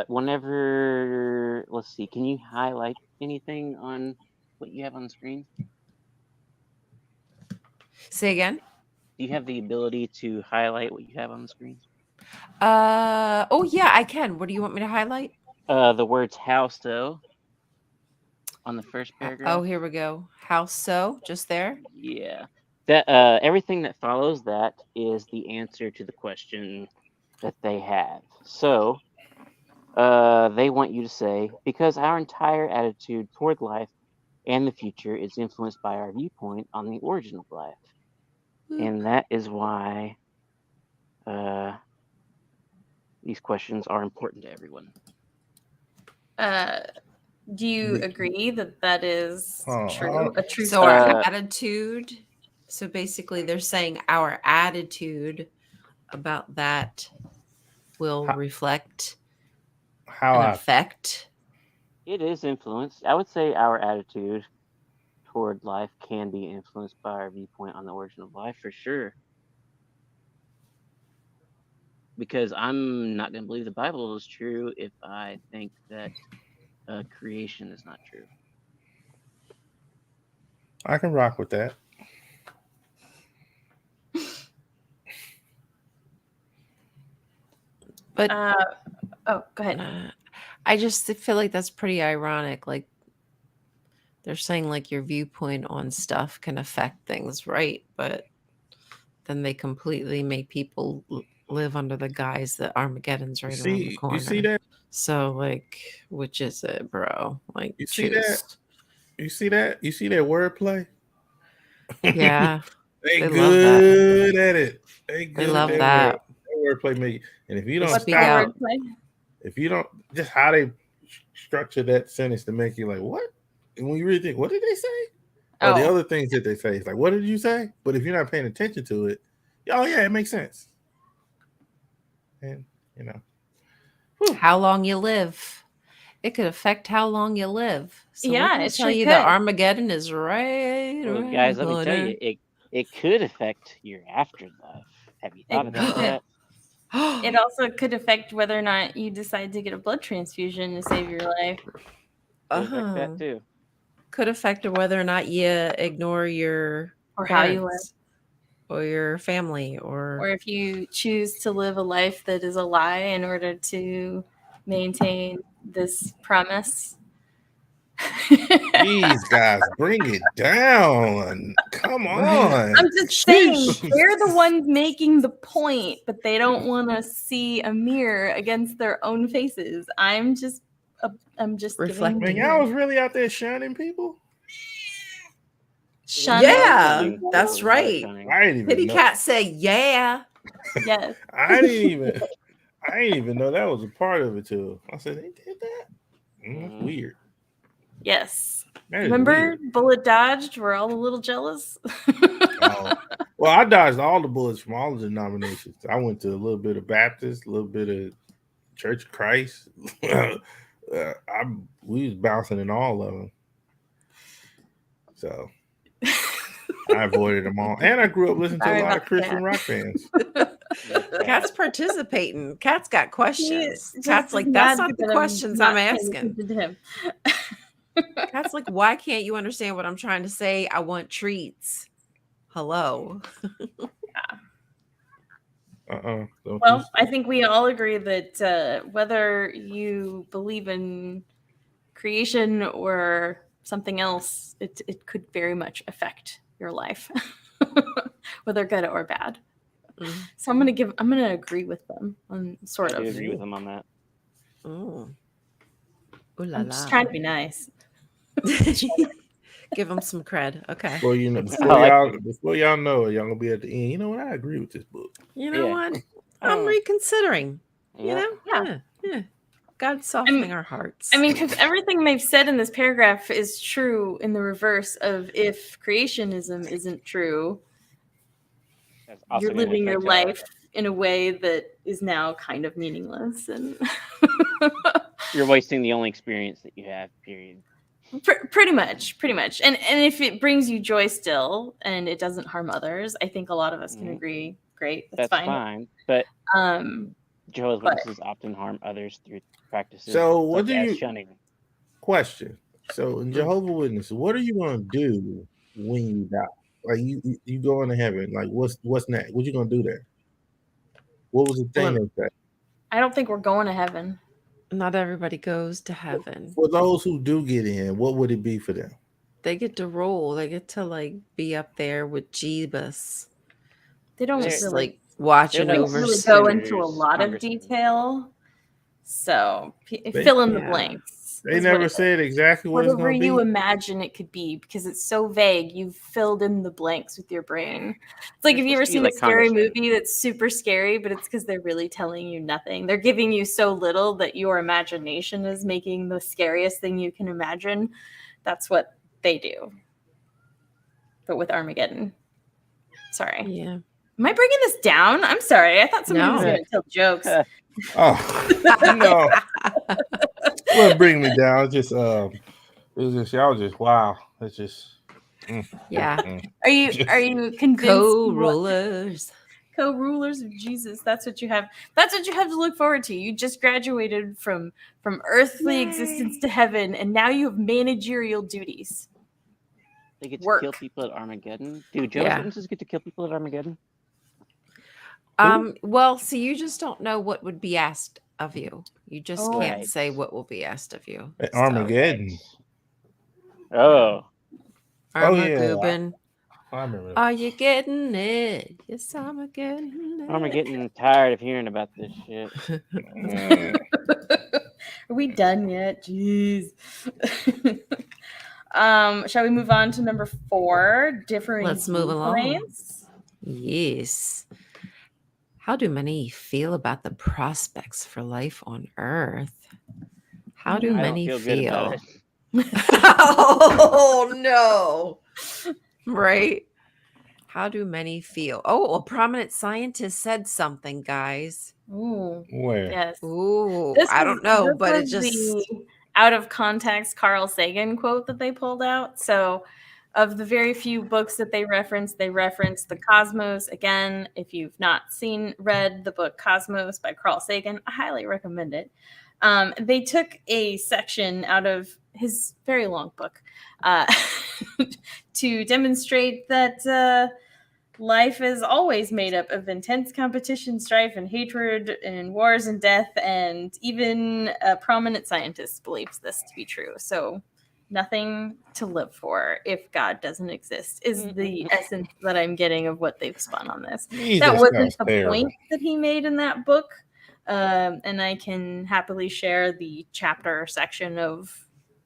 Whenever, let's see, can you highlight anything on what you have on the screen? Say again. Do you have the ability to highlight what you have on the screen? Oh yeah, I can. What do you want me to highlight? The words "how so" on the first Oh, paragraph. here we go. How so? Just there? Yeah, that everything that follows that is the answer to the question that they have. So they want you to say, because our entire attitude toward life and the future is influenced by our viewpoint on the origin of life. And that is why these questions are important to everyone. Do you agree that that is true? A true So our statement? attitude. So basically, they're saying our attitude about that will reflect How an I effect. It is influenced. I would say our attitude toward life can be influenced by our viewpoint on the origin of life for sure. Because I'm not going to believe the Bible is true if I think that creation is not true. I can rock with that. But oh, go ahead. I just feel like that's pretty ironic. Like they're saying like your viewpoint on stuff can affect things, right? But then they completely make people live under the guise that Armageddon's right around the corner. You see that? So like, which is it, bro? Like, You see that? You see that? You see that wordplay? Yeah, they love good at it. They good love at that. wordplay. Me, and if you don't What's the stop, wordplay? if you don't, just how they structure that sentence to make you like, what? And when you really think, what did they say? Or the other things that they say, it's like, what did you say? But if you're not paying attention to it, oh yeah, it makes sense. And you know, how long you live. It could affect how long you live. So Yeah, it it tell sure you could. that Armageddon is right. Well, around guys, the let me tell corner. you, it could affect your afterlife. Have you thought about that? It also could affect whether or not you decide to get a blood transfusion to save your life. Could affect that too. Could affect whether or not you ignore your Or how you parents or your family or if you choose to live a life that is a lie in order to maintain this promise. These guys, bring it down. Come on. I'm just saying, they're the ones making the point, but they don't want to see a mirror against their own faces. I'm just reflecting. Man, y'all was really out there shunning people. Yeah, that's right. I didn't even Kitty know. Cat say yeah. Yes. I didn't even know that was a part of it too. I said they did that. That's weird. Yes. That is Remember weird. bullet dodged? We're all a little jealous. Well, I dodged all the bullets from all the denominations. I went to a little bit of Baptist, a little bit of Church of Christ. We was bouncing in all of them. So I avoided them all. And I grew up listening to a lot of Christian rock bands. Cat's participating. Cat's got questions. Just Cat's like, that's not the questions I'm asking. To him. Cat's like, why can't you understand what I'm trying to say? I want treats. Hello. Well, I think we all agree that whether you believe in creation or something else, it could very much affect your life, whether good or bad. Mm-hmm. So I'm gonna agree with them on sort of. I agree with them on that. Oh, I'm just trying to be nice. Give them some cred. Okay. Well, you know, before y'all know it, y'all gonna be at the end. You know what? I agree with this book. You know what? I'm reconsidering. Yeah. You know? Yeah. God's softening our hearts. I mean, because everything they've said in this paragraph is true in the reverse of if creationism isn't true, you're living your life in a way that is now kind of meaningless, and you're wasting the only experience that you have, period. Pretty much. And if it brings you joy still and it doesn't harm others, I think a lot of us can agree. Great, that's fine. But Jehovah's Witnesses often harm others through practices. So what do you shunning? Question? So in Jehovah's Witnesses, what are you gonna do when you die? Like you go into heaven? Like what's next? What you gonna do there? What was the thing they said? I don't think we're going to heaven. Not everybody goes to heaven. For those who do get in, what would it be for them? They get to roll. They get to like be up there with Jeebus, They don't They're- just really, like watching like over. really go into a senators, lot of congressmen. detail. So They- fill in the Yeah. blanks. They is what never it said exactly what it's whatever gonna you be. imagine it could be, because it's so vague. You've filled in the blanks with your brain. It's like, They're have you ever supposed to be seen like a scary congressmen. movie that's super scary, but it's because they're really telling you nothing. They're giving you so little that your imagination is making the scariest thing you can imagine. That's what they do. But with Armageddon. Sorry. Yeah. Am I bringing this down? I'm sorry. I thought somebody was No. going to tell jokes. Oh no, what bring me down? It's just it was just y'all just wow. It's just Yeah. Are you convinced? Co-rulers. Co-rulers of Jesus. That's what you have. That's what you have to look forward to. You just graduated from earthly Yay. existence to heaven, and now you have managerial duties. They get to Work. kill people at Armageddon. Do Jehovah's Yeah. Witnesses get to kill people at Armageddon? Well, see, you just don't know what would be asked of you. You just Oh. can't Right. say what will be asked of you. at So, Armageddon. Oh, Oh, yeah. Armageddon. I remember. Are you getting it? Yes, I'm getting it. I'm getting tired of hearing about this shit. Mm. Are we done yet? Jeez. Shall we move on to number 4? Differing Let's move along. viewpoints? Yes. How do many feel about the prospects for life on Earth? How do I don't many feel good about feel? it. Oh no! Right? How do many feel? Oh, a prominent scientist said something, guys. Ooh, Where? yes. Ooh, This I was- don't know, this but it was just the out of context Carl Sagan quote that they pulled out. So, of the very few books that they referenced The Cosmos. Again, if you've not read the book Cosmos by Carl Sagan, I highly recommend it. They took a section out of his very long book to demonstrate that life is always made up of intense competition, strife, and hatred, and wars and death, and even a prominent scientist believes this to be true. So, nothing to live for if God doesn't exist is the essence that I'm getting of what they've spun on this. That wasn't the point that he made in that book, and I can happily share the chapter section of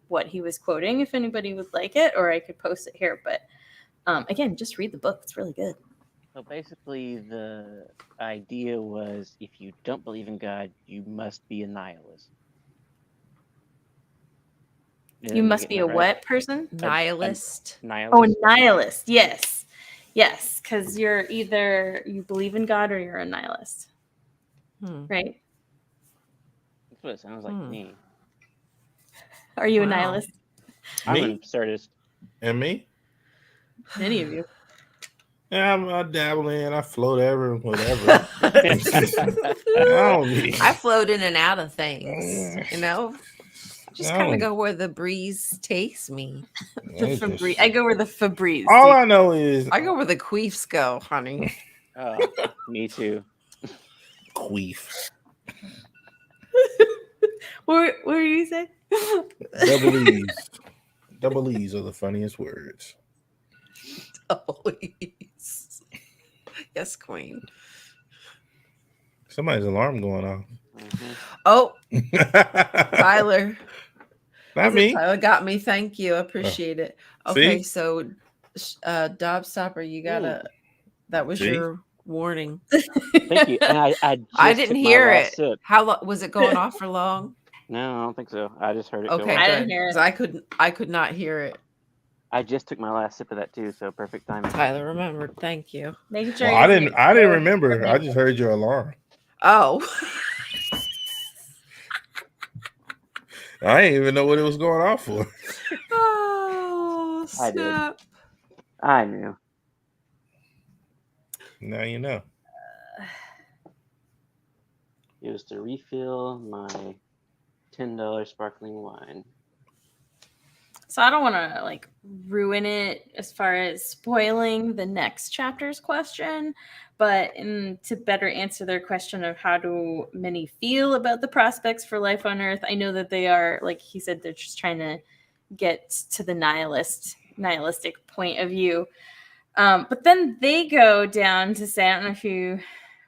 what he was quoting if anybody would like it, or I could post it here. But again, just read the book. It's really good. So basically, the idea was if you don't believe in God, you must be a nihilist. You must be a what person? nihilist. Nihilist. Oh, a nihilist. Yes. Yes, because you're either you believe in God or you're a nihilist. Right? That's what it sounds like to me. Are you a Wow. nihilist? I'm an absurdist. And me? Any of you? Yeah, I dabble in. I float ever, whatever. I float in and out of things, you know. Just kind of go where the breeze takes me. I go where the Febreze. All I know is I go where the queefs go, honey. Oh, me too. queef. What do you say? Double E's. Double E's are the funniest words. Please. Yes, queen. Somebody's alarm going off. Mm-hmm. Oh, Tyler. Not me. Tyler got me. Thank you. I appreciate it. Okay, See? so Dob Stopper, you gotta that was your warning. Thank you. And I didn't hear it. Sip. How long was it going off for long? No, I don't think so. I just heard it. Okay, go I didn't hear it. I could not hear it. I just took my last sip of that too, so perfect timing. Tyler remembered. Thank you. Making sure Well, I didn't remember. I just heard your alarm. Oh. I didn't even know what it was going off for. Oh, snap. I knew. Now you know. It was to refill my $10 sparkling wine. So I don't want to ruin it as far as spoiling the next chapter's question, but to better answer their question of how do many feel about the prospects for life on Earth, I know that they are, like he said, they're just trying to get to the nihilist nihilistic point of view. But then they go down to say, I don't know if you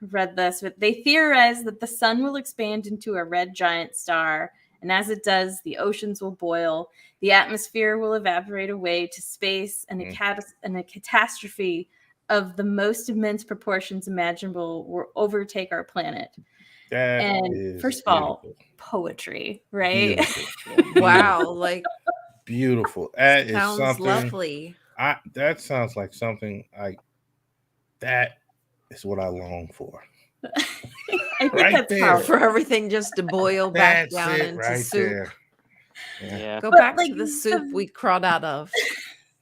read this, but they theorize that the sun will expand into a red giant star. And as it does, the oceans will boil, the atmosphere will evaporate away to space, and a catastrophe of the most immense proportions imaginable will overtake our planet. That And is first of beautiful. all, poetry, right? Beautiful. Wow, like Beautiful. That is sounds something. lovely. That sounds like something like that is what I long for. I think Right that's there. powerful. For everything just to boil back That's down it into right soup. there. Yeah. Go But, back like, to the soup we crawled out of.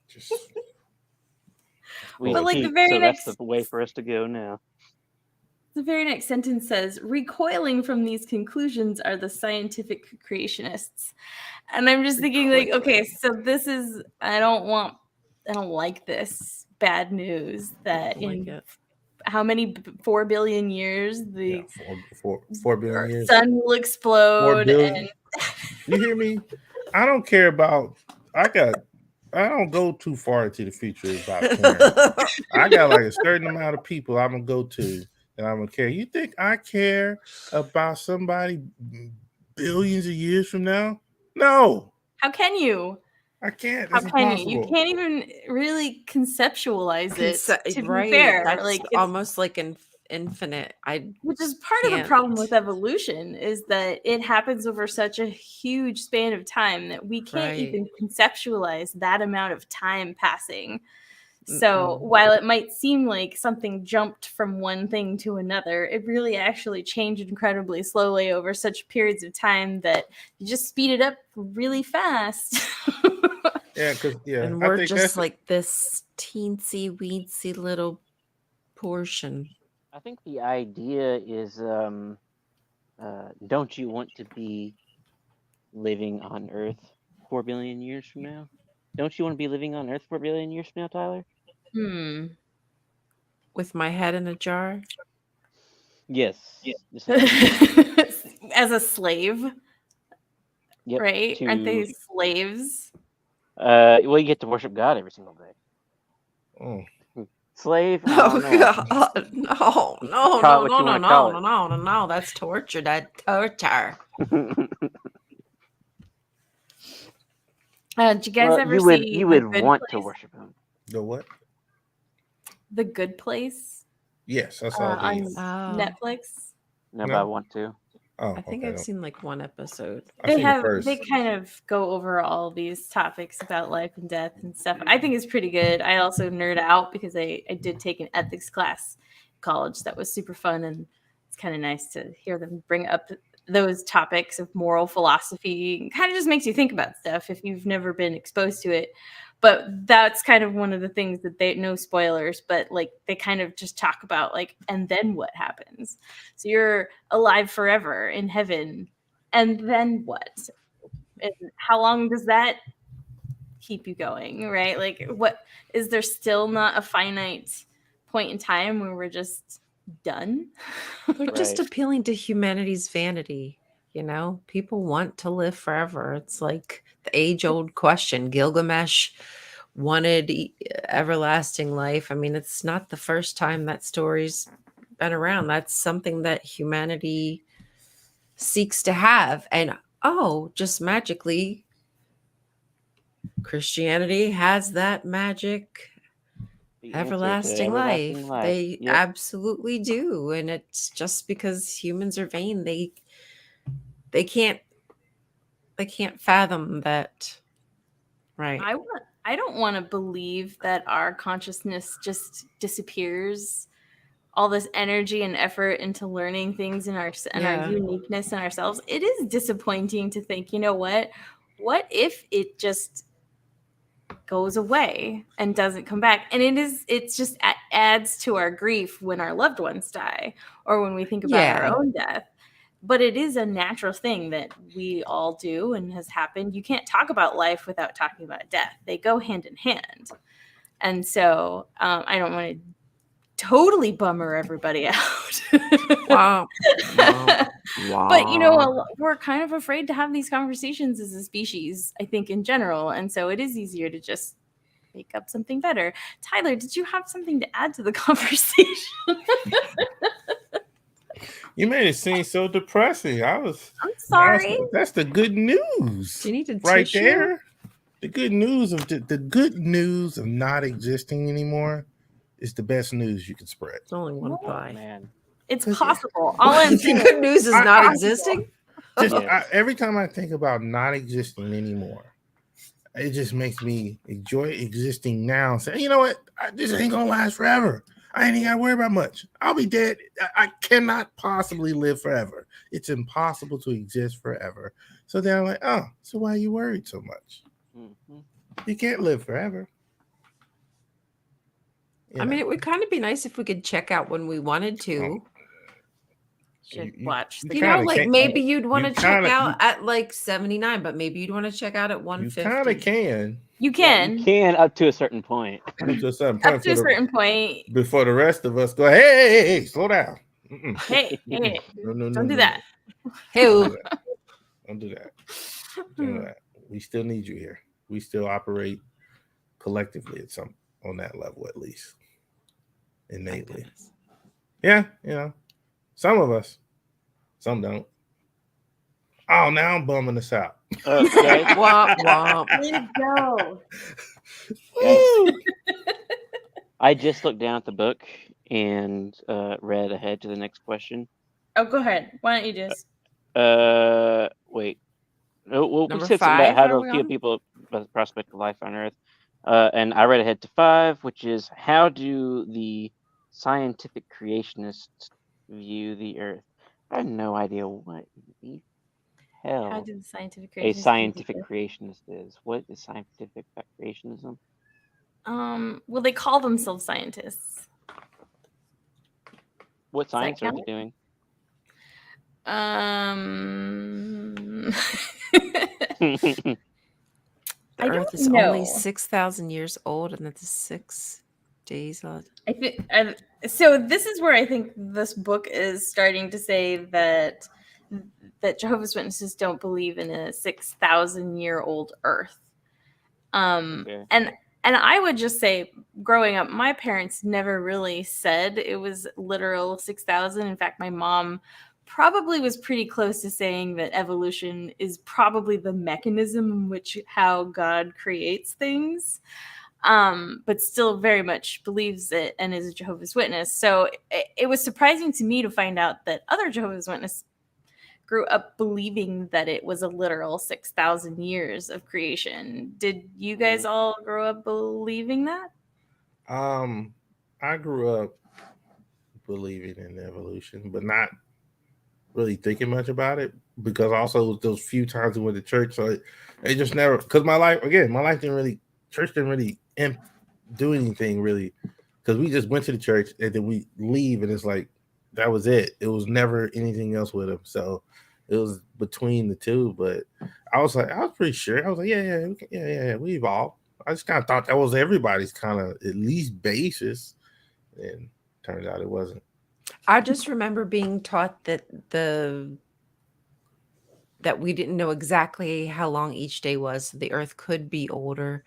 Just We But, like, the peaked, very so that's next- the way for us to go now. The very next sentence says, recoiling from these conclusions are the scientific creationists. And I'm just thinking, like, okay, so this is, I don't like this bad news that Like in it. how many 4 billion years yeah, the 4 billion years. sun will 4 explode. billion. And You hear me? I don't care about. I don't go too far into the future about caring. I got like a certain amount of people I'm gonna go to and I'm gonna care. You think I care about somebody billions of years from now? No, how can you? I can't. How That's can you? impossible. You can't even really conceptualize it, to right. be fair. That's Like, it's almost like an infinite. Which is part of the can't. problem with evolution, is that it happens over such a huge span of time that we can't Right. even conceptualize that amount of time passing. So while it might seem like something jumped from one thing to another, it really actually changed incredibly slowly over such periods of time that you just speed it up really fast. Yeah, because And I we're think just that's like this teensy weensy little portion. I think the idea is, don't you want to be living on Earth 4 billion years from now? Don't you want to be living on Earth 4 billion years from now, Tyler? With my head in a jar. Yes. essentially. As a slave, Yep. right? To, Aren't they slaves? well, you get to worship God every single day. oh, Slave? I Oh don't know. God! No! No! Call No! it what No! you No! wanna No! call No! it. No! No! No! That's torture. That torture. Did you guys Well, ever you would see you The would Good want to Place? worship him. the what? The Good Place Yes, I saw on these. Netflix. No, No. but I want to. Oh, I think okay. I've seen like one episode. I've seen the first. They kind of go over all these topics about life and death and stuff. I think it's pretty good. I also nerd out because I did take an ethics class in college that was super fun, and it's kind of nice to hear them bring up those topics of moral philosophy. Kind of just makes you think about stuff if you've never been exposed to it. But that's kind of one of the things that no spoilers, but like they kind of just talk about like, and then what happens? So you're alive forever in heaven, and then what? And how long does that keep you going, right? Like, what is there still not a finite point in time where we're just done? They're just Right. appealing to humanity's vanity. You know, people want to live forever. It's like the age-old question. Gilgamesh wanted everlasting life. I mean, it's not the first time that story's been around. That's something that humanity seeks to have. And just magically, Christianity has that magic The answer to everlasting life. They Yep. absolutely do. And it's just because humans are vain, they can't fathom that. Right. I don't want to believe that our consciousness just disappears. All this energy and effort into learning things in our Yeah. uniqueness in ourselves. It is disappointing to think, you know what if it just goes away and doesn't come back? And it's just adds to our grief when our loved ones die or when we think about Yeah. our own death. But it is a natural thing that we all do and has happened. You can't talk about life without talking about death. They go hand in hand. And so I don't want to totally bummer everybody out. Wow. But you know, we're kind of afraid to have these conversations as a species, I think, in general. And so it is easier to just make up something better. Tyler, did you have something to add to the conversation? You made it seem so depressing. I'm sorry. That's the good news. Do you need a right tissue? there? The good news of not existing anymore is the best news you can spread. It's only one Oh, pie. Man. It's 'Cause possible. All I'm The saying good news is I- not I- existing. Just Yes. every time I think about not existing anymore, it just makes me enjoy existing now. Say, you know what? This ain't gonna last forever. I ain't gotta worry about much. I'll be dead. I cannot possibly live forever. It's impossible to exist forever. So then I'm like, oh, so why are you worried so much? Mhm. You can't live forever. You I mean, know. it would kind of be nice if we could check out when we wanted to. should You- watch you the You know, kinda like can't- maybe you'd want to you check kinda- out at like 79, but maybe you'd want to check out at you 150. kind of can You Yeah, can you can up to a certain point. up to a certain up point to a certain point. before the rest of us go, hey, slow down. Mm-mm. Hey, No, don't do that. Hey, Don't do that. Don't do that. We still need you here. We still operate collectively on that level, at least innately. Yeah, some of us, some don't. Oh, now I'm bumming us out. Guys, womp womp. Way to go. Woo! I just looked down at the book and read ahead to the next question. Oh, go ahead. Why don't you just? Wait. No, well, we Number said something about 5, how are to we feel on? people about the prospect of life on Earth. And I read ahead to 5, which is how do the scientific creationists view the Earth? I have no idea what the How hell do the scientific a creationists scientific think creationist is. What is scientific creationism? well, they call themselves scientists. What Does that science are they count? doing? The I Earth don't is know. only 6,000 years old, and that's 6 days old. I think so. This is where I think this book is starting to say that Jehovah's Witnesses don't believe in a 6,000-year-old Earth. Okay. And I would just say, growing up, my parents never really said it was literal 6,000. In fact, my mom probably was pretty close to saying that evolution is probably the mechanism in which how God creates things. But still very much believes it and is a Jehovah's Witness. So it was surprising to me to find out that other Jehovah's Witnesses grew up believing that it was a literal 6,000 years of creation. Did you guys all grow up believing that? I grew up believing in evolution, but not really thinking much about it because also those few times we went to church, so it just never. Because my life church didn't really do anything really, because we just went to the church and then we leave and it's like that was it. It was never anything else with them, so it was between the two. But I was pretty sure. I was like, yeah, we evolved. I just kind of thought that was everybody's kind of at least basis, and turns out it wasn't. I just remember being taught that we didn't know exactly how long each day was. The Earth could be older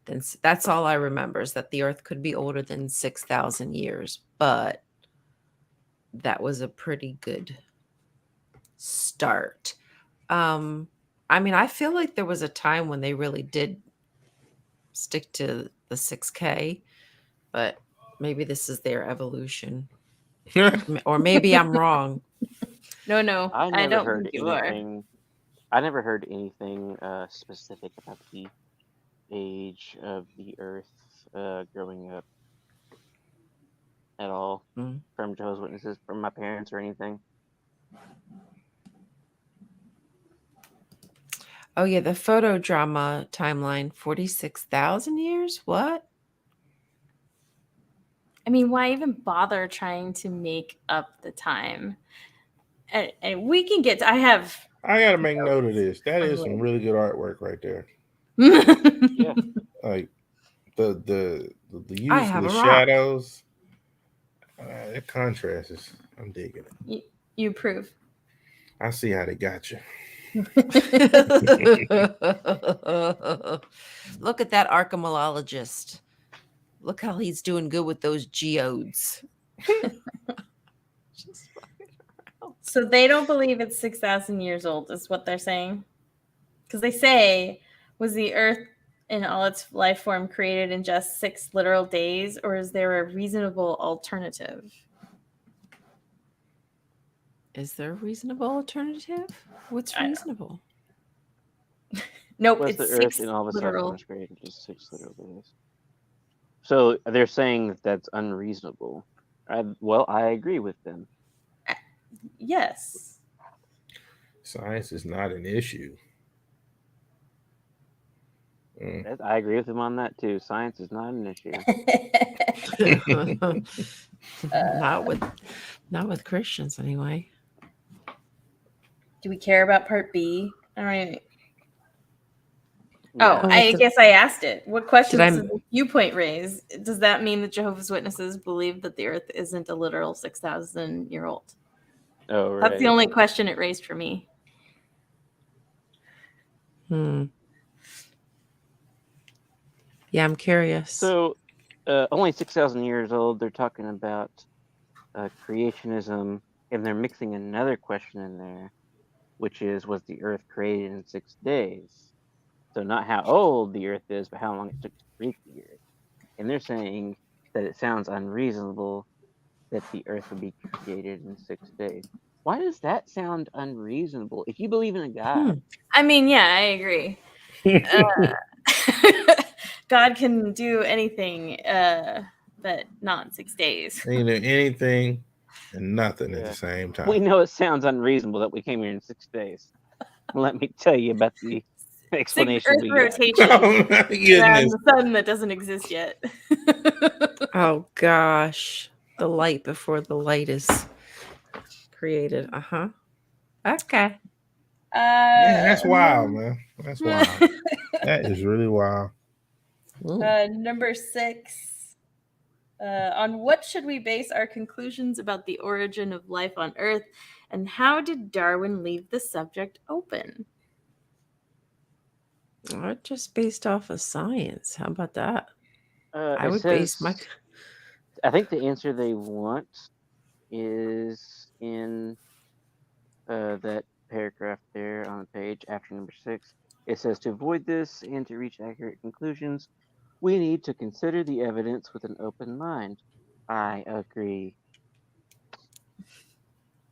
than. That's all I remember, is that the Earth could be older than 6,000 years. But that was a pretty good start. I mean, I feel like there was a time when they really did stick to the 6K, but maybe this is their evolution. Or maybe I'm wrong. No, I I never don't heard think you are. anything. I never heard anything specific about the age of the Earth growing up at all from Jehovah's Witnesses, from my parents or anything. Oh yeah, the photo drama timeline, 46,000 years? What? I mean, why even bother trying to make up the time? And we can get to, I gotta make note of this. That is some really good artwork right there. Yeah. Like the use I of have the a rock. shadows. That contrast is. I'm digging it. You approve. I see how they got you. Look at that archaeologist. Look how he's doing good with those geodes. Just fucking around. So they don't believe it's 6,000 years old, is what they're saying. Because they say, was the Earth in all its life form created in just 6 literal days, or is there a reasonable alternative? Is there a reasonable alternative? What's I know. reasonable? Nope, Was it's the 6 Earth in all of its life literal. forms created in just 6 literal days? So they're saying that that's unreasonable. Well, I agree with them. Yes. Science is not an issue. I agree with them on that too. Science is not an issue. Not with Christians anyway. Do we care about part B? All right. Yeah. Oh, I guess I asked it. What questions Did I- does the viewpoint raise? Does that mean that Jehovah's Witnesses believe that the Earth isn't a literal 6,000-year-old? Oh, right. That's the only question it raised for me. Yeah, I'm curious. So, only 6,000 years old. They're talking about creationism, and they're mixing another question in there, which is, was the Earth created in 6 days? So not how old the Earth is, but how long it took to create the Earth. And they're saying that it sounds unreasonable that the Earth would be created in 6 days. Why does that sound unreasonable? If you believe in a God, I mean, yeah, I agree. God can do anything, but not in 6 days. They can do anything and nothing at Yeah. the same time. we know it sounds unreasonable that we came here in 6 days. Let me tell you about the 6 explanation Earth we got. rotation Oh my around goodness. the sun that doesn't exist yet. Oh gosh, the light before the light is created. Okay. Yeah, that's wild, man. That's wild. That is really wild. Number 6. On what should we base our conclusions about the origin of life on Earth, and how did Darwin leave the subject open? Just based off of science. How about that? I It would base my. says, I think the answer they want is in that paragraph there on the page after number 6. It says, to avoid this and to reach accurate conclusions, we need to consider the evidence with an open mind. I agree.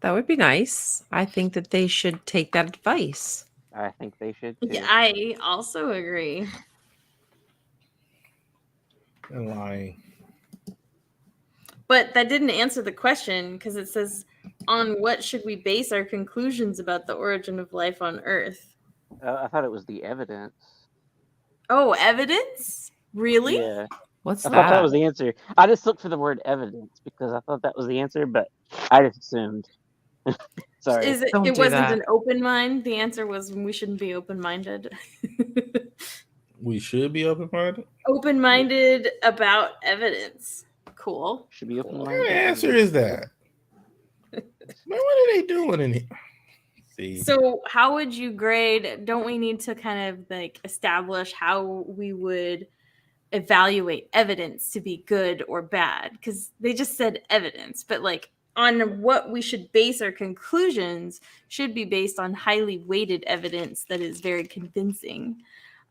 That would be nice. I think that they should take that advice. I think they should too. Yeah, I also agree. They're lying. But that didn't answer the question, because it says, on what should we base our conclusions about the origin of life on Earth? I thought it was the evidence. Oh, evidence? Really? Yeah. What's I thought that that? was the answer. I just looked for the word evidence because I thought that was the answer, but I just assumed. Sorry. It Don't do wasn't that. an open mind? The answer was we shouldn't be open-minded. We should be open-minded. Open-minded about evidence. Cool. Should be open What minded. kind of answer is that? Man, what are they doing in here? See, So how would you grade? Don't we need to kind of like establish how we would evaluate evidence to be good or bad? Because they just said evidence, but like on what we should base our conclusions should be based on highly weighted evidence that is very convincing.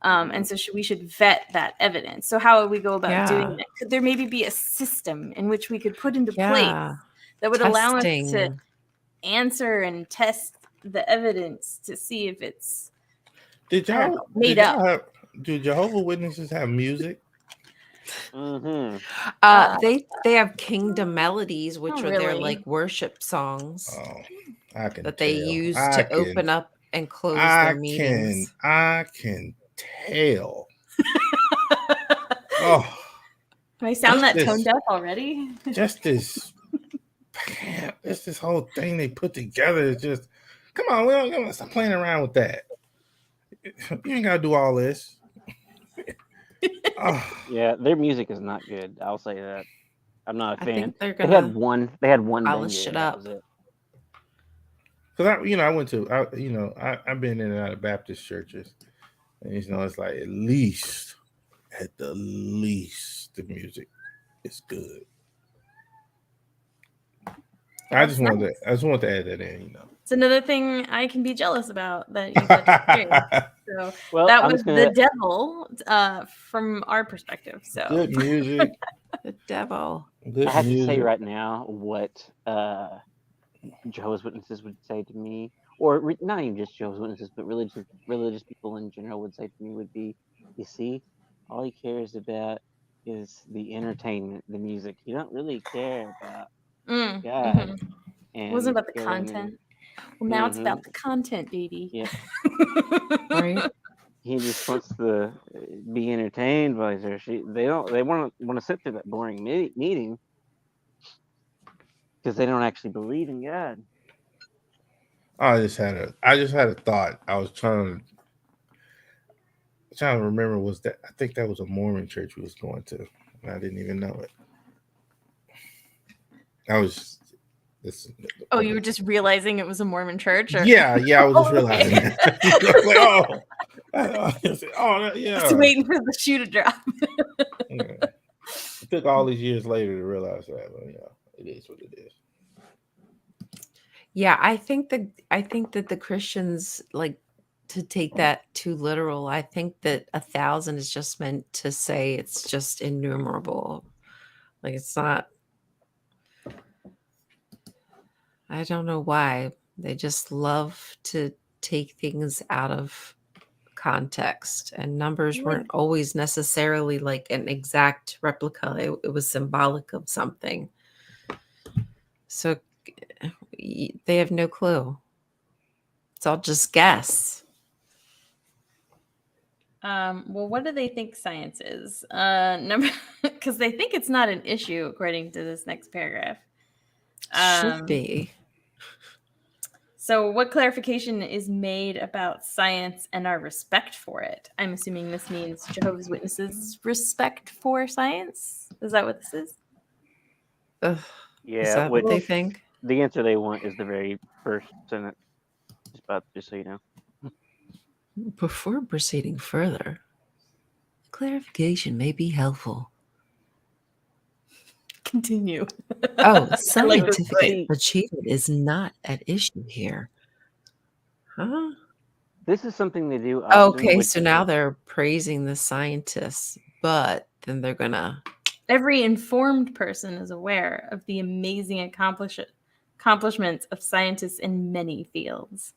And so we should vet that evidence. So how would we go about doing Yeah. that? Could there maybe be a system in which we could put into place Yeah. that would allow us to Testing. answer and test the evidence to see if it's did I don't y'all know, made did up? y'all have, do Jehovah's Witnesses have music? Mm-hmm. They have kingdom melodies, which Oh, are their really? like worship songs Oh, I can that they tell. use I to can, open up and close I their can meetings. tell. Oh, Do I sound that This- tone deaf already? just this whole thing they put together is just come on, we don't stop playing around with that. You ain't gotta do all this. Oh, Yeah, their music is not good. I'll say that. I'm not a I fan. think they're They had gonna one. They had one polish banger. it That up. was it. because I've been in and out of Baptist churches, and it's like at least at the least, the music is good. That's nice. I just wanted to add that in, It's another thing I can be jealous about that you got to experience. So Well, that I'm was just the gonna. devil from our perspective. So Good music, The devil. good I have to say music. right now what Jehovah's Witnesses would say to me, or not even just Jehovah's Witnesses, but religious people in general would say to me would be, you see, all he cares about is the entertainment, the music. You don't really care about God it wasn't and about the going and content. Well, now it's about the content, baby. yep. Right? He just wants to be entertained by her. They don't. They want to sit through that boring meeting because they don't actually believe in God. I just had a thought. I was trying to remember, was that, I think that was a Mormon church we was going to, and I didn't even know it. I was this. Oh, you were just realizing it was a Mormon church? Or? Yeah, I was just Oh, realizing okay. that. I was like, oh, yeah. Just waiting for the shoe to drop. Yeah. It took all these years later to realize that, but yeah, it is what it is. Yeah, I think that the Christians like to take that too literal. I think that 1,000 is just meant to say it's just innumerable. Like it's not. I don't know why. They just love to take things out of context, and numbers Like, weren't always necessarily like an exact replica. It was symbolic of something. So they have no clue. It's all just guess. well, what do they think science is? Number, because they think it's not an issue, according to this next paragraph. Should be. So, what clarification is made about science and our respect for it? I'm assuming this means Jehovah's Witnesses' respect for science. Is that what this is? Ugh, is Yeah, that what which they think? the answer they want is the very first sentence. Just so you know. Before proceeding further, clarification may be helpful. Continue. Oh, I like this scientific voice. See, achievement is not at issue here. Huh? this is something they do often. Okay, Which so now they're praising the scientists, but then they're gonna. Every informed person is aware of the amazing accomplishments of scientists in many fields.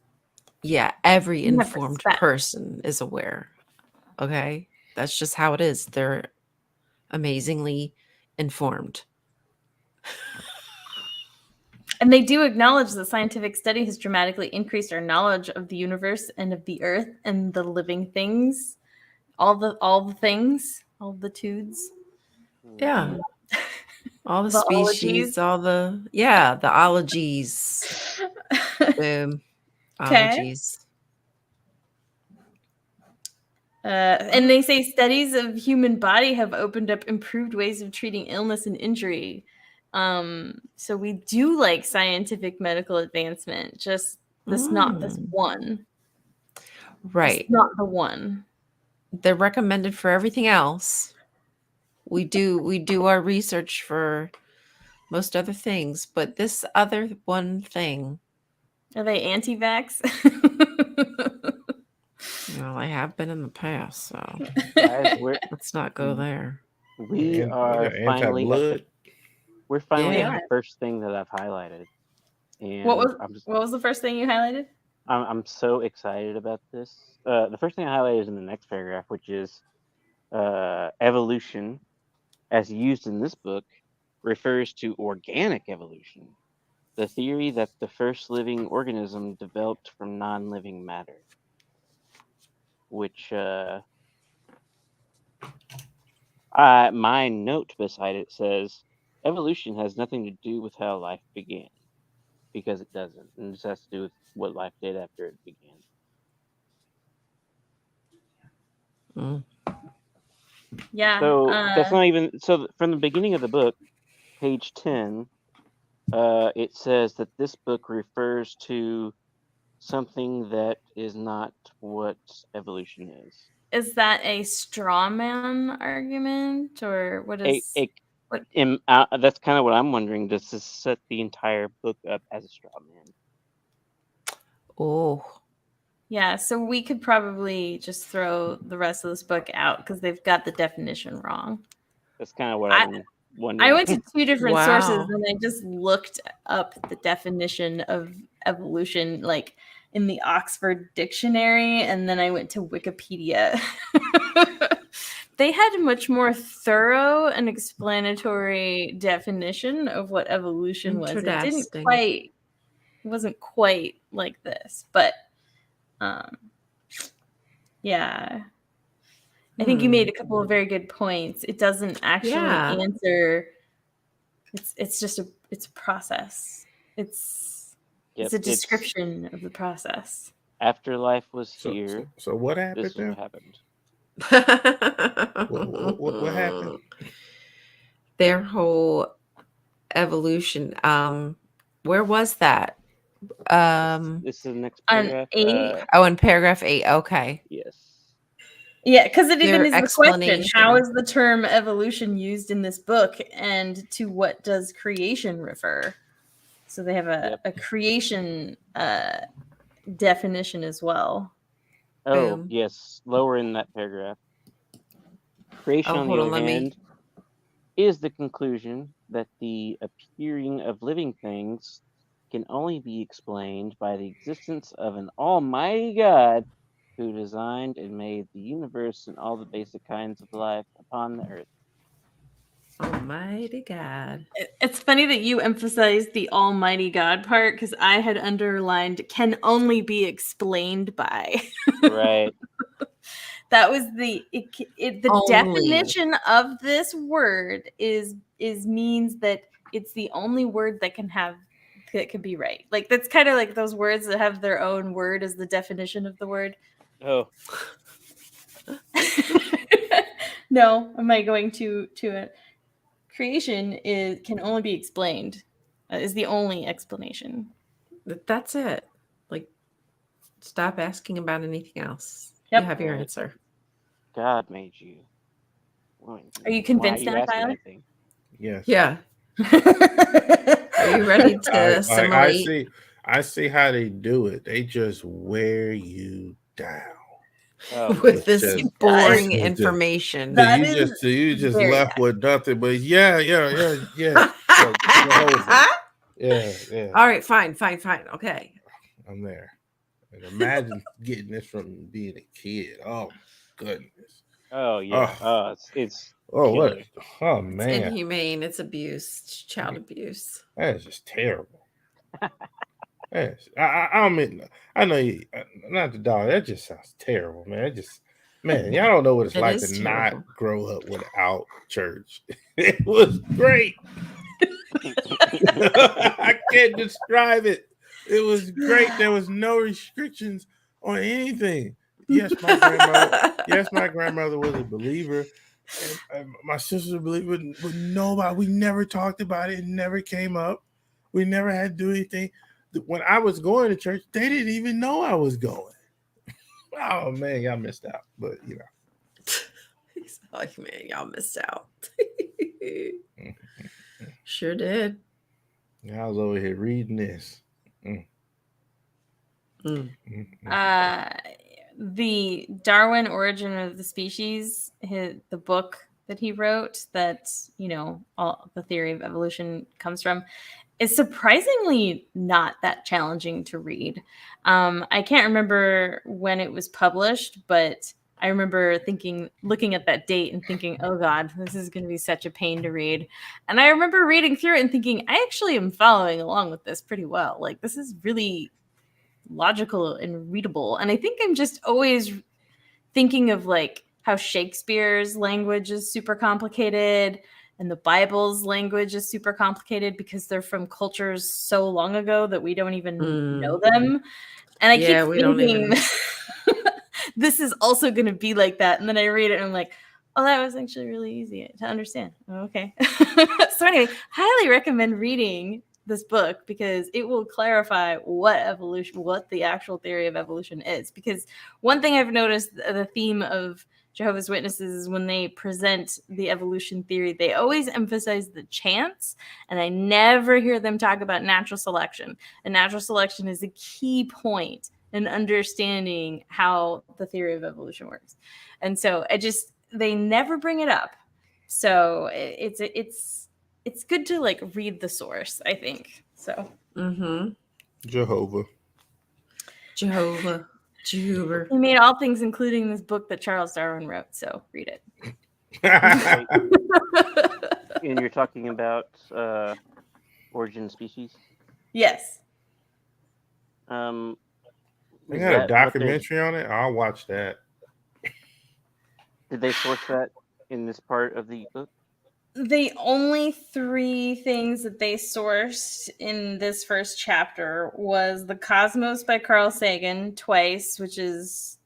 Yeah, every You have informed respect. person is aware. Okay, that's just how it is. They're amazingly informed. And they do acknowledge that scientific study has dramatically increased our knowledge of the universe and of the earth and the living things, all the things, all the tudes, Yeah, all the the ologies. species, the ologies. Boom, Okay. ologies. And they say studies of human body have opened up improved ways of treating illness and injury. So we do like scientific medical advancement, just not this one. Right. Just not the one. They're recommended for everything else. We do our research for most other things, but this other one thing. Are they anti-vax? Well, I have been in the past, so guys, let's not go there. we are Anti finally at blood. we're finally Yeah. at the first thing that I've highlighted, and what was the first thing you highlighted? I'm so excited about this. The first thing I highlighted is in the next paragraph, which is evolution, as used in this book, refers to organic evolution, the theory that the first living organism developed from non-living matter. Which my note beside it says evolution has nothing to do with how life began, because it doesn't, and this has to do with what life did after it began. Mm. Yeah. So that's not even so. From the beginning of the book, page 10, it says that this book refers to something that is not what evolution is. is that a straw man argument, or what A, is a, what? that's kind of what I'm wondering. Does this set the entire book up as a straw man? Oh, Yeah, so we could probably just throw the rest of this book out because they've got the definition wrong. That's kind of what I I've been I wondering. went to two different sources wow. and I just looked up the definition of evolution, like in the Oxford Dictionary, and then I went to Wikipedia. They had a much more thorough and explanatory definition of what evolution was. Interesting. It wasn't quite like this, but yeah. I think you made a couple of very good points. It doesn't actually Yeah. answer. It's just it's a process. It's Yep, a description of the process. Afterlife was So, here. so what happened This is there? what happened. What happened? Their whole evolution. Where was that? This is the next On paragraph. 8. Oh, in paragraph 8. Okay. Yes. Yeah, because it even Their is the question: explanation. how is the term evolution used in this book, and to what does creation refer? So they have a creation definition as well. Oh, Boom. yes. Lower in that paragraph. Creation, Oh, on the hold on. other Let me. hand, is the conclusion that the appearing of living things can only be explained by the existence of an almighty God who designed and made the universe and all the basic kinds of life upon the earth. Almighty God. It's funny that you emphasized the Almighty God part because I had underlined "can only be explained by." Right. That was the Only. definition of this word is means that it's the only word that can be right. Like that's kind of like those words that have their own word as the definition of the word. Oh, No, am I going to it? Creation can only be explained. Is the only explanation. That's it. Like, stop asking about anything else. Yep. You have your Right. answer. God made you. Are you Why convinced are you now, asking Tyler? anything? Yes. Yeah. Are you ready to assimilate? I see how they do it. They just wear you down. Oh, With It's this just boring it's just- information. so That is you just very left with nothing. But yeah. The whole thing. Yeah. All right, fine. Okay. I'm there. And imagine getting this from being a kid. Oh goodness. oh yeah. Oh, It's what? killer. Oh It's man, inhumane. It's abuse. It's child abuse. that is just terrible. Yes, I mean, I know you, not the dog. That just sounds terrible, man. Man, y'all don't know what it's It like is to terrible. not grow up without church. It was great. I can't describe it. It was great. There was no restrictions on anything. Yes, my grandmother was a believer, and my sister's a believer. But nobody, we never talked about it. It never came up. We never had to do anything. When I was going to church, they didn't even know I was going. Oh man, y'all missed out. But you know, He's like, man, y'all missed out. Sure did. I was over here reading this. The Darwin Origin of the Species, the book that he wrote, that all the theory of evolution comes from, is surprisingly not that challenging to read. I can't remember when it was published, but I remember looking at that date and thinking, oh God, this is going to be such a pain to read. And I remember reading through it and thinking, I actually am following along with this pretty well. Like, this is really logical and readable. And I think I'm just always thinking of like how Shakespeare's language is super complicated and the Bible's language is super complicated because they're from cultures so long ago that we don't even know them. And I keep thinking this is also going to be like that. And then I read it and I'm like, oh, that was actually really easy to understand. Okay. So anyway, highly recommend reading this book because it will clarify what the actual theory of evolution is. Because one thing I've noticed, the theme of Jehovah's Witnesses is when they present the evolution theory, they always emphasize the chance, and I never hear them talk about natural selection. And natural selection is a key point in understanding how the theory of evolution works. And so they never bring it up. So it's good to like read the source, I think. So Jehovah. He made all things, including this book that Charles Darwin wrote. So read it. Right. And you're talking about Origin of Species? Yes. They got a documentary on it. I'll watch that. Did they source that in this part of the book? The only 3 things that they sourced in this first chapter was The Cosmos by Carl Sagan twice, which is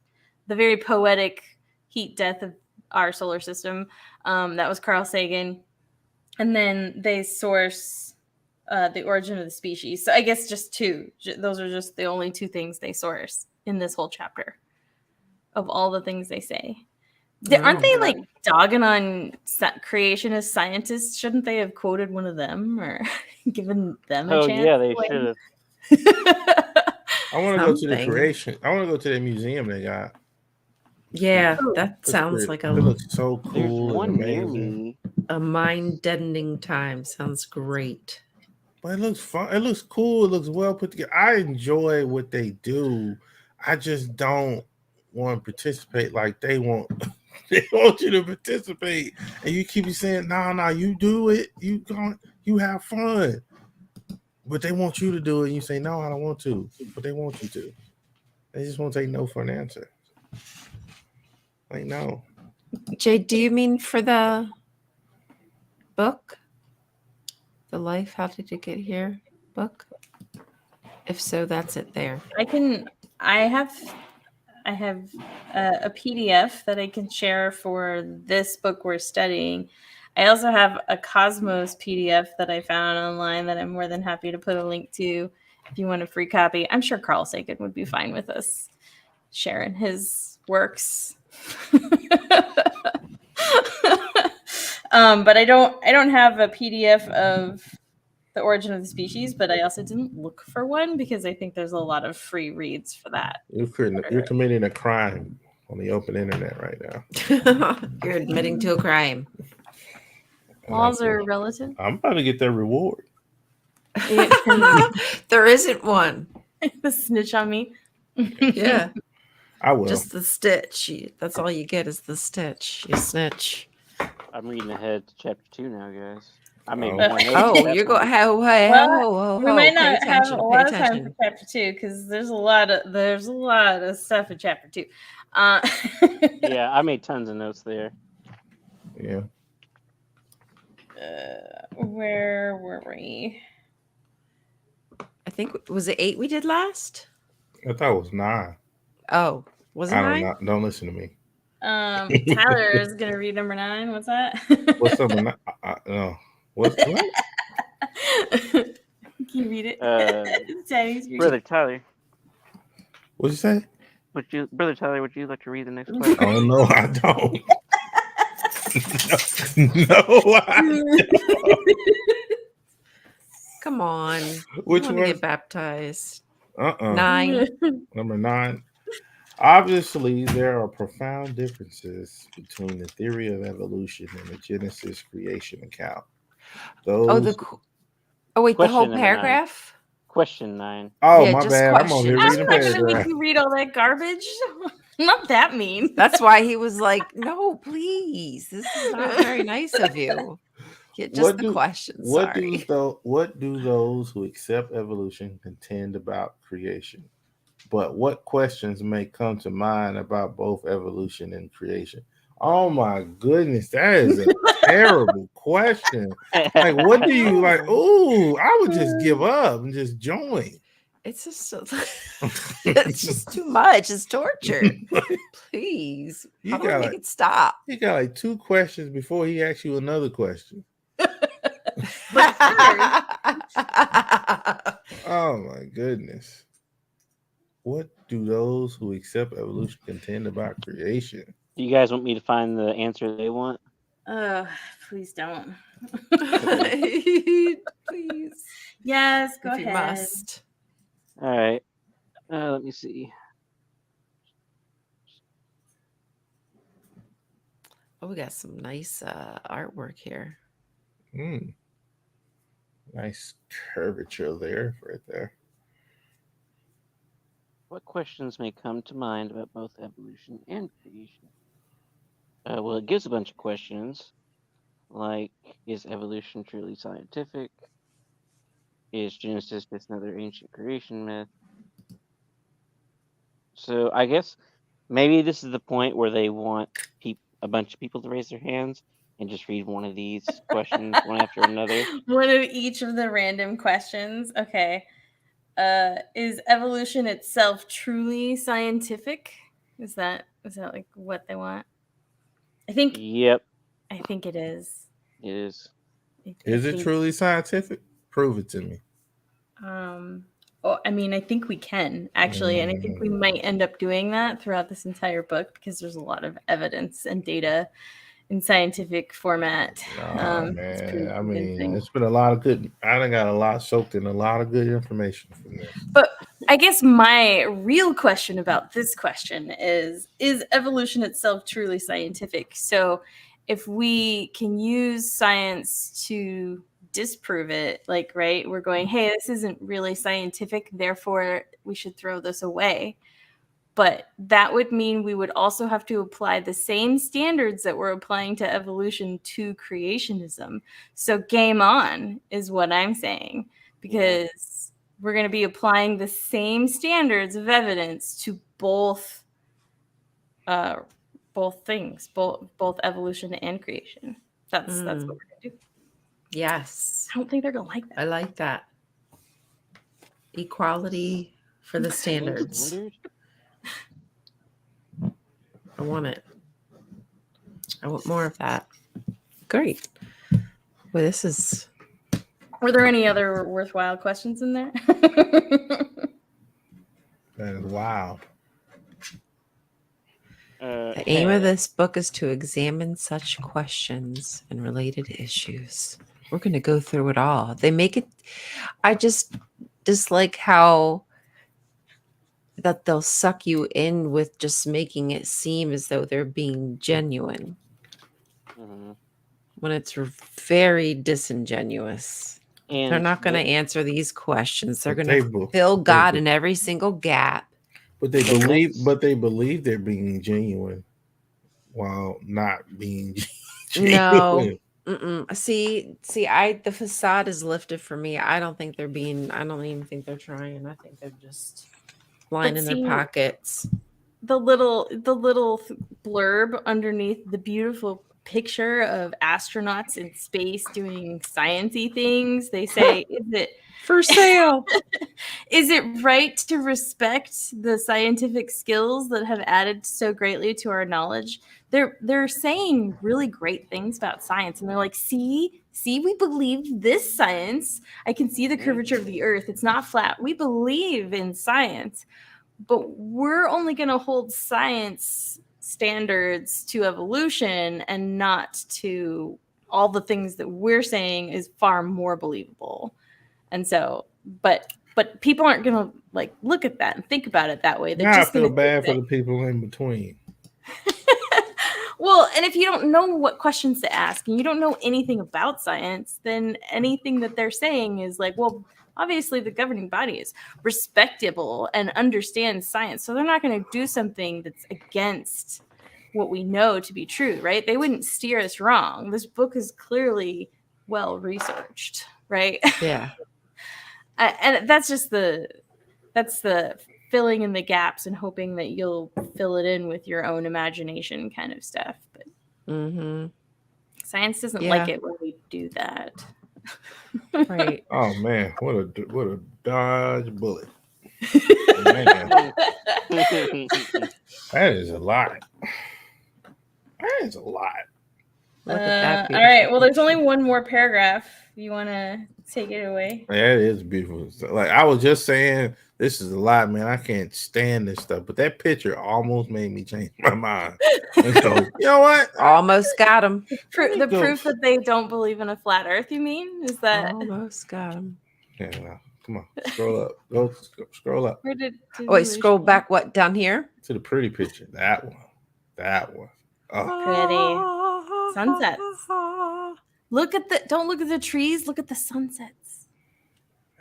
the very poetic heat death of our solar system. That was Carl Sagan. And then they source The Origin of the Species. So I guess just 2. Those are just the only 2 things they source in this whole chapter of all the things they say. Aren't they like dogging on creationist scientists? Shouldn't they have quoted one of them or given them a chance? Oh yeah, they should have. I want to go to the creation. I want to go to the museum they got. Yeah, that sounds like it looks so cool. There's one near amazing. me. A mind-deadening time. Sounds great. But it looks fun. It looks cool. It looks well put together. I enjoy what they do. I just don't want to participate like they want. They want you to participate, and you keep saying, "No, you do it. You have fun." But they want you to do it, and you say, "No, I don't want to." But they want you to. They just won't take no for an answer. Like no. Jay, do you mean for the book, the Life? How did you get here? Book. If so, that's it there. I have a PDF that I can share for this book we're studying. I also have a Cosmos PDF that I found online that I'm more than happy to put a link to if you want a free copy. I'm sure Carl Sagan would be fine with us sharing his works. But I don't have a PDF of The Origin of the Species, but I also didn't look for one because I think there's a lot of free reads for that. You're committing a crime on the open internet right now. You're admitting to a crime. Laws are relative. I'm about to get that reward. There isn't one. The snitch on me. Yeah. I will. Just the stitch. That's all you get is the stitch. You snitch. I'm reading ahead to chapter 2 now, guys. I made you're going. We might not have a lot of time for chapter 2 because there's a lot of stuff in chapter 2. Yeah, I made tons of notes there. Yeah. Where were we? I think was it 8 we did last? I thought it was 9. Oh, was it 9? Don't listen to me. Tyler is gonna read number 9. What's that? What's number 9? No. What? Can you read it? Brother Tyler. What'd you say? Brother Tyler, would you like to read the next question? Oh no, I don't. No, I don't. Come on. Which one? Get baptized. 9. Number 9. Obviously, there are profound differences between the theory of evolution and the Genesis creation account. The whole paragraph? Question 9. Oh, yeah, my bad. I'm over here reading I'm not going to make you read all that garbage. Not that mean. That's why he was like, no, please. This is not very nice of you. Get just the questions. What do those who accept evolution contend about creation? But what questions may come to mind about both evolution and creation? Oh my goodness, that is a terrible question. Like, what do you like? Ooh, I would just give up and just join. It's just it's just too much. It's torture. Please, how do I make it stop? He got like 2 questions before he asks you another question. But Oh my goodness. What do those who accept evolution contend about creation? Do you guys want me to find the answer they want? Please don't. Please. Yes, go If you ahead. must. All right. Let me see. Oh, we got some nice artwork here. Nice curvature there, right there. What questions may come to mind about both evolution and creation? Well, it gives a bunch of questions, like, is evolution truly scientific? Is Genesis just another ancient creation myth? So I guess maybe this is the point where they want a bunch of people to raise their hands and just read one of these questions one after another. One of each of the random questions. Okay. Is evolution itself truly scientific? Is that like what they want? I think Yep, it is. it is. Is it truly scientific? Prove it to me. I mean, I think we can actually, and I think we might end up doing that throughout this entire book because there's a lot of evidence and data in scientific format. Man, I mean, it's been a lot of good. I done got a lot soaked in a lot of good information from this. But I guess my real question about this question is evolution itself truly scientific? So if we can use science to disprove it, like, right, we're going, hey, this isn't really scientific, therefore we should throw this away. But that would mean we would also have to apply the same standards that we're applying to evolution to creationism. So game on is what I'm saying, because we're going to be applying the same standards of evidence to both things, both evolution and creation. That's what we're going to do. Yes. I don't think they're going to like that. I like that. Equality for the standards. I want it. I want more of that. Great. Well, this is... Were there any other worthwhile questions in there? That is wild. The aim of this book is to examine such questions and related issues. We're going to go through it all. They make it... I just dislike how that they'll suck you in with just making it seem as though they're being genuine. When it's very disingenuous. And they're not going to answer these questions. They're going to fill God in every single gap. But they believe they're being genuine while not being genuine. No. See, the facade is lifted for me. I don't even think they're trying. I think they're just lining their pockets. The little blurb underneath the beautiful picture of astronauts in space doing sciencey things, they say, is it for sale? Is it right to respect the scientific skills that have added so greatly to our knowledge? They're saying really great things about science, and they're like, see, we believe this science. I can see the curvature of the earth. It's not flat. We believe in science, but we're only going to hold science standards to evolution and not to all the things that we're saying is far more believable. And so, but people aren't going to like look at that and think about it that way. I feel bad for the people in between. Well, and if you don't know what questions to ask and you don't know anything about science, then anything that they're saying is like, well, obviously the governing body is respectable and understands science. So they're not going to do something that's against what we know to be true, right? They wouldn't steer us wrong. This book is clearly well researched, right? Yeah. And that's the filling in the gaps and hoping that you'll fill it in with your own imagination kind of stuff. But science doesn't like it when we do that. Right. Oh man, what a dodge bullet. That is a lot. That is a lot. All right. Well, there's only one more paragraph. You want to Take it away. Yeah, it is beautiful. So, like I was just saying, this is a lot, man. I can't stand this stuff. But that picture almost made me change my mind. And so, you know what? Almost got him. The proof that they don't believe in a flat Earth. You mean is that? Almost got him. Yeah, no, come on, scroll up. Go scroll up Where did Wait, scroll back. What, down here? to the pretty picture. That one. That one. Oh, Pretty. Sunsets. Look at the. Don't look at the trees. Look at the sunsets.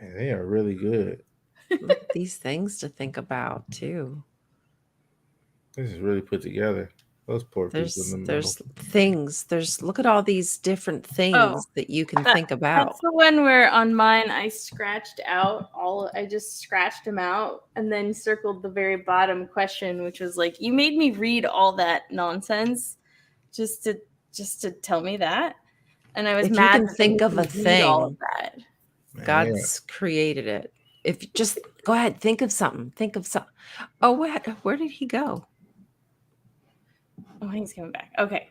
man, they are really good. Look at these things to think about too. This is really put together. Those poor people in the middle. There's things. Look at all these different things that you can think about. That's the one where on mine I scratched out I just scratched them out and then circled the very bottom question, which was like, you made me read all that nonsense just to tell me that. And I was If mad. you can think of a thing, all of that. Man, God's created it. If you just go ahead, think of something. Think of something. Oh, where did he go? Oh, he's coming back. Okay.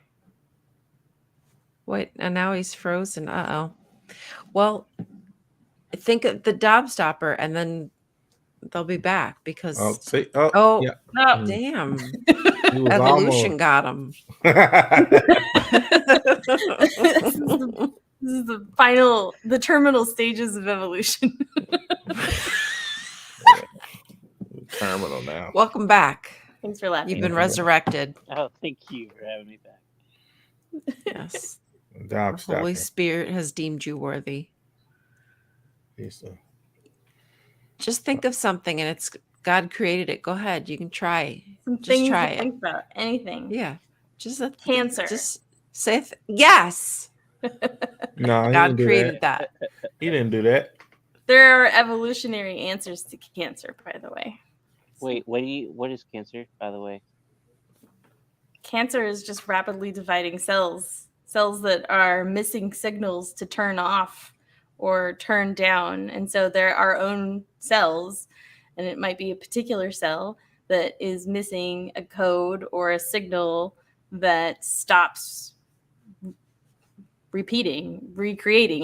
Wait, and now he's frozen. Uh-oh. Well, think of the job stopper and then they'll be back because Oh, see, yeah. No. Damn. He was Evolution got him. This is the terminal stages of evolution. terminal now. Welcome back. Thanks for laughing. You've been resurrected. Oh, thank you for having me back. Yes. Job The Holy stopper. Spirit has deemed you worthy. Just think of something and it's God created it. Go ahead. You can try. Some Just things try to it. think about. Anything. Yeah. Just a Cancer. Just say yes. No, he God didn't do created that. that. He didn't do that. There are evolutionary answers to cancer, by the way. Wait, what is cancer, by the way? Cancer is just rapidly dividing cells that are missing signals to turn off or turn down. And so there are our own cells, and it might be a particular cell that is missing a code or a signal that stops recreating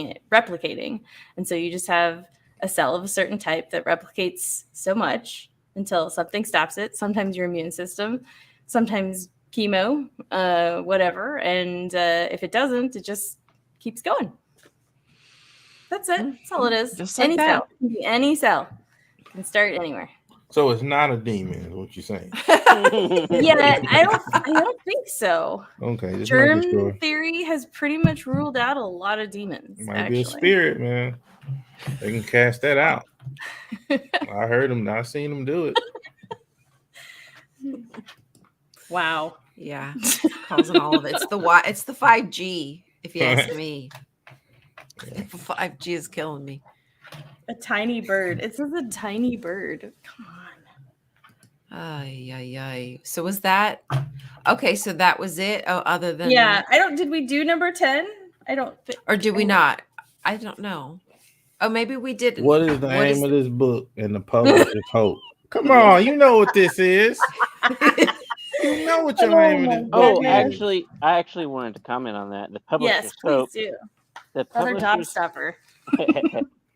it, replicating. And so you just have a cell of a certain type that replicates so much until something stops it. Sometimes your immune system, sometimes chemo, whatever. And if it doesn't, it just keeps going. That's it. That's all it is. Just like Any that. cell. It can be any cell. It can start anywhere. So it's not a demon, is what you're saying. Yeah, I don't think so. Okay, just Germ making sure. theory has pretty much ruled out a lot of demons. Might actually. be a spirit, man. They can cast that out. I heard them. I seen them do it. Wow. Yeah. Causing all of it. It's the 5G, if you ask me. 5G is killing me. A tiny bird. It says a tiny bird. Come on. Ay, ay, ay. So was that okay? So that was it. Oh, other than Yeah, did we do number 10? I don't think. or did we not? I don't know. Oh, maybe we didn't. What is the name of this book and the publisher's hope? Come on, you know what this is. You know what your name of this book Oh, is. I actually wanted to comment on that. The publisher's Yes, hope. please do. The Another job publisher's stopper.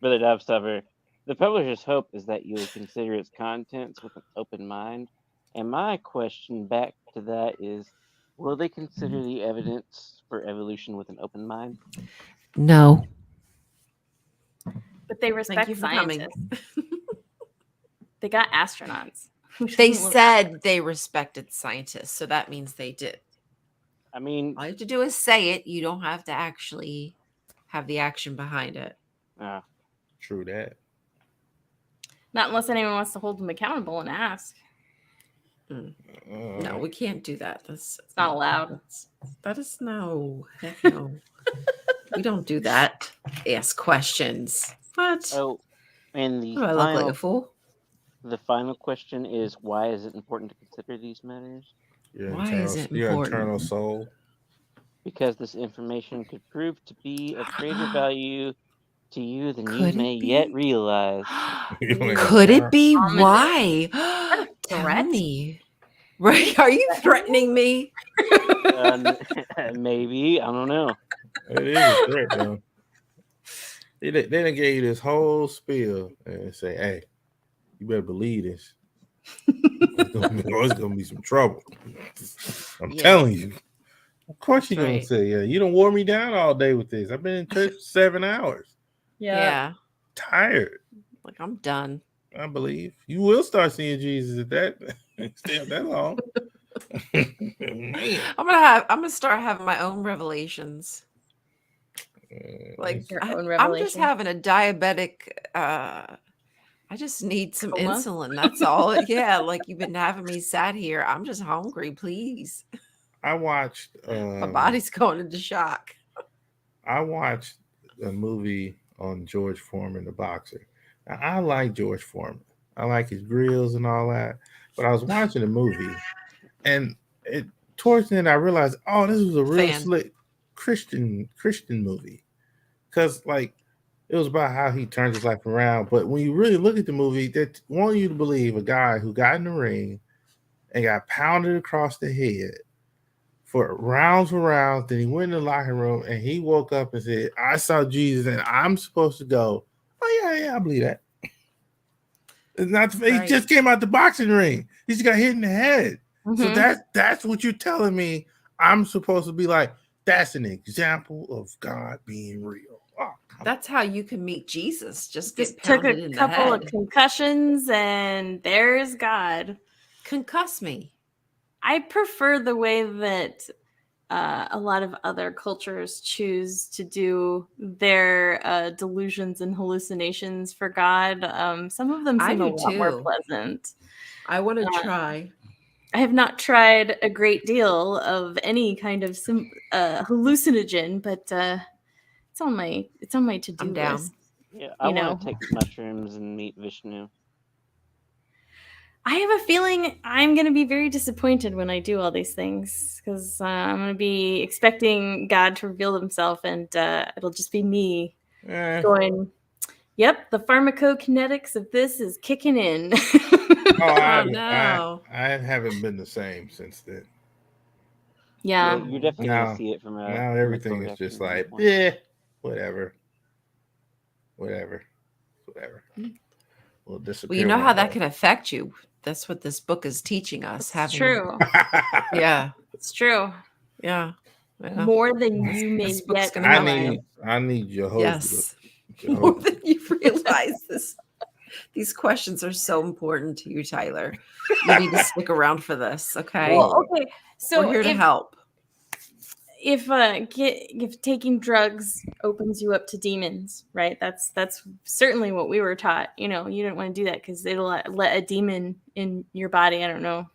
Brother Dobstopper. The publisher's hope is that you will consider its contents with an open mind. And my question back to that is, will they consider the evidence for evolution with an open mind? No. But they respect you for coming. scientists. They got astronauts. They said they respected scientists, so that means they did. I mean, All you have to do is say it. You don't have to actually have the action behind it. True that. Not unless anyone wants to hold them accountable and ask. No, we can't do that. It's not allowed. That is no. Heck no. We don't do that. Ask questions. What? oh, and Do I look like a fool? the final question is, why is it important to consider these matters? Why is it your important? internal soul. Because this information could prove to be of greater value to you than Could you it may be? yet realize. Could it be? Ominous. Why? Tell threat? me. Right? Are you threatening me? Maybe, I don't know. It is a threat, though. They done gave you this whole spiel and say, "Hey, you better believe this. It's gonna be some trouble." I'm Yeah. telling you. Of course That's you're gonna right. say, "Yeah, you don't wore me down all day with this. I've been in church for 7 hours, Yeah. tired." Like I'm done. I believe you will start seeing Jesus at that. Stay up that long. Man. I'm gonna start having my own revelations. Like Your own I'm just revelation. having a diabetic I just need some Coma? insulin. That's all. Yeah, like you've been having me sat here. I'm just hungry, please. I watched My body's going into shock. I watched a movie on George Foreman, the boxer. Now, I like George Foreman. I like his grills and all that. But I was watching the movie, and towards the end I realized, oh, this was a real Fan. slick Christian movie, because like it was about how he turned his life around. But when you really look at the movie, they want you to believe a guy who got in the ring and got pounded across the head for rounds. Then he went in the locker room and he woke up and said, "I saw Jesus and I'm supposed to go." Oh yeah, I believe that. It's not. He Right. just came out the boxing ring. He just got hit in the head. So Mhm. that's what you're telling me. I'm supposed to be like. That's an example of God being real. Oh, That's how you can meet Jesus. Just Just get took a pounded in the couple of head. concussions and there's God. Concuss me. I prefer the way that a lot of other cultures choose to do their delusions and hallucinations for God. Some of them I seem a do lot more too. pleasant. I want to Uh, try. I have not tried a great deal of any kind of hallucinogen, but it's on my to-do I'm down. list. Yeah, I You want know, to take mushrooms and meet Vishnu. I have a feeling I'm going to be very disappointed when I do all these things because I'm going to be expecting God to reveal himself and it'll just be me Eh. going, yep, the pharmacokinetics of this is kicking in. Oh, Oh no. I haven't been the same since then. Yeah, Yeah. you're definitely gonna Now, see it from a now chemical everything is just reaction like, standpoint. yeah, whatever, whatever. Mm. Will Well, you disappear know one how that day. can affect you. That's what this book is teaching us. It's Having, true. yeah, It's true. yeah, yeah. More than you may This book's yet gonna help realize. you. I need Jehovah. Yes, more Jehovah. than you realize. These questions are so important to you, Tyler. You need to stick around for this. Okay, Well, Lord. okay. we're So here to help. if taking drugs opens you up to demons, right? That's certainly what we were taught. You know, you don't want to do that because it'll let a demon in your body. I don't know.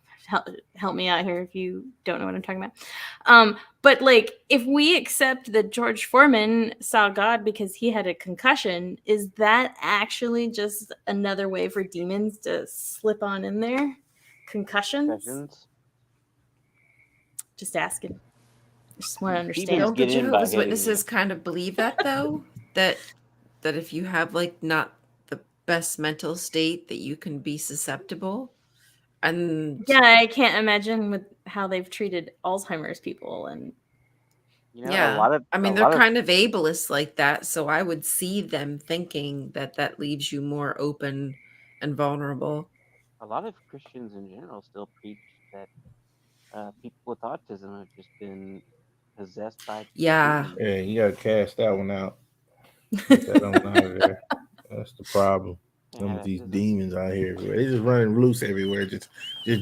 Help me out here if you don't know what I'm talking about. But like, if we accept that George Foreman saw God because he had a concussion, is that actually just another way for demons to slip on in there? Concussions? Concussions. Just asking. Just want to Demons understand. Don't the get in by Jehovah's hitting you. Witnesses kind of believe that though? That if you have like not the best mental state, that you can be susceptible. And Yeah, I can't imagine with how they've treated Alzheimer's people and You know, yeah, I a mean, they're lot of kind of ableist like that. So I would see them thinking that that leaves you more open and vulnerable. Christians in general still preach that people with autism have just been possessed by Yeah. demons. Yeah, you gotta cast that one out. Get that on out of there. That's the problem. Can't Some have of these autism. demons out here, they just running loose everywhere. Just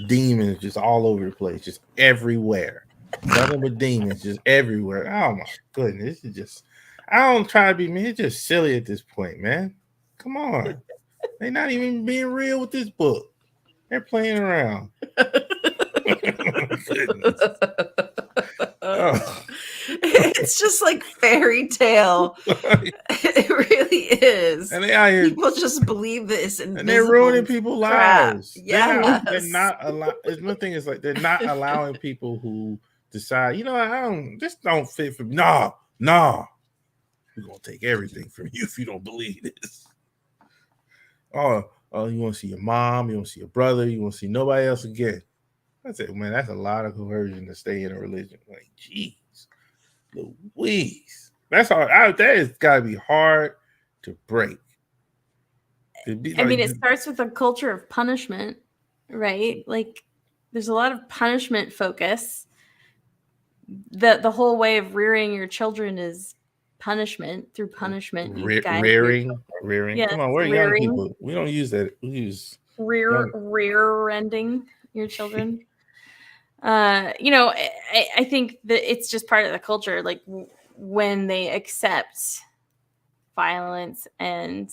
demons, just all over the place, just everywhere. Nothing but demons, just everywhere. Oh my goodness, this is just. I don't try to be man. It's just silly at this point, man. Come on, they're not even being real with this book. They're playing around. Goodness. Oh. It's just like fairy tale. It really is. And they out here People just believe this and they're ruining invisible people's crap. lives. They're Yes. not allow. One thing is like they're not allowing people who decide, I don't this don't fit for me. No, we're gonna take everything from you if you don't believe this. Oh, you want to see your mom, you want to see your brother, you want to see nobody else again. That's it, man. That's a lot of coercion to stay in a religion. Like, jeez, Louise. That's hard. That has got to be hard to break. I mean, it starts with a culture of punishment, right? Like, there's a lot of punishment focus. The whole way of rearing your children is punishment. Through punishment, you guide rearing. Yes, Come on, we're young people. We don't use that. We use rear-ending your children. I think that it's just part of the culture. Like, when they accept violence and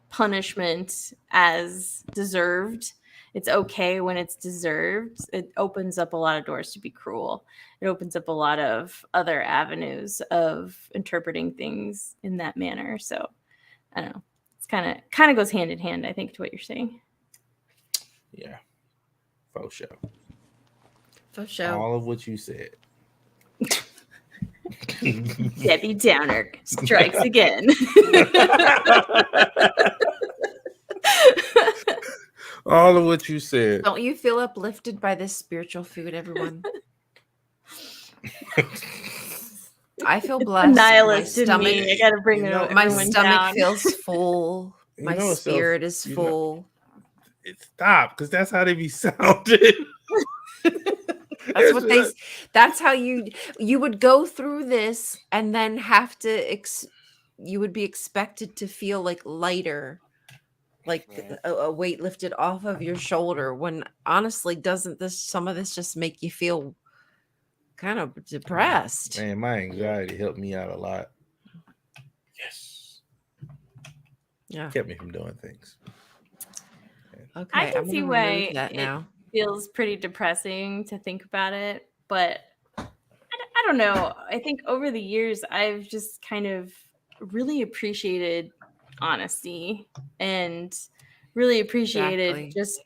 punishment as deserved, it's okay when it's deserved. It opens up a lot of doors to be cruel. It opens up a lot of other avenues of interpreting things in that manner. So I don't know. It's kind of goes hand in hand, I think, to what you're saying. Yeah. Faux show. For sure. All of what you said. Debbie Downer strikes again. All of what you said. Don't you feel uplifted by this spiritual food, everyone? I feel blessed. Nihilist in me. I gotta bring my stomach down. Feels full. My spirit is full. Stop, because that's how they be sounding. That's what they. That's how you would go through this and then have to. You would be expected to feel like lighter, like a weight lifted off of your shoulder. When honestly, doesn't some of this just make you feel kind of depressed? Man, my anxiety helped me out a lot. Yes. Yeah. Kept me from doing things. Okay, I can see why that now. Feels pretty depressing to think about it, but I don't know. I think over the years, I've just kind of really appreciated honesty and really appreciated just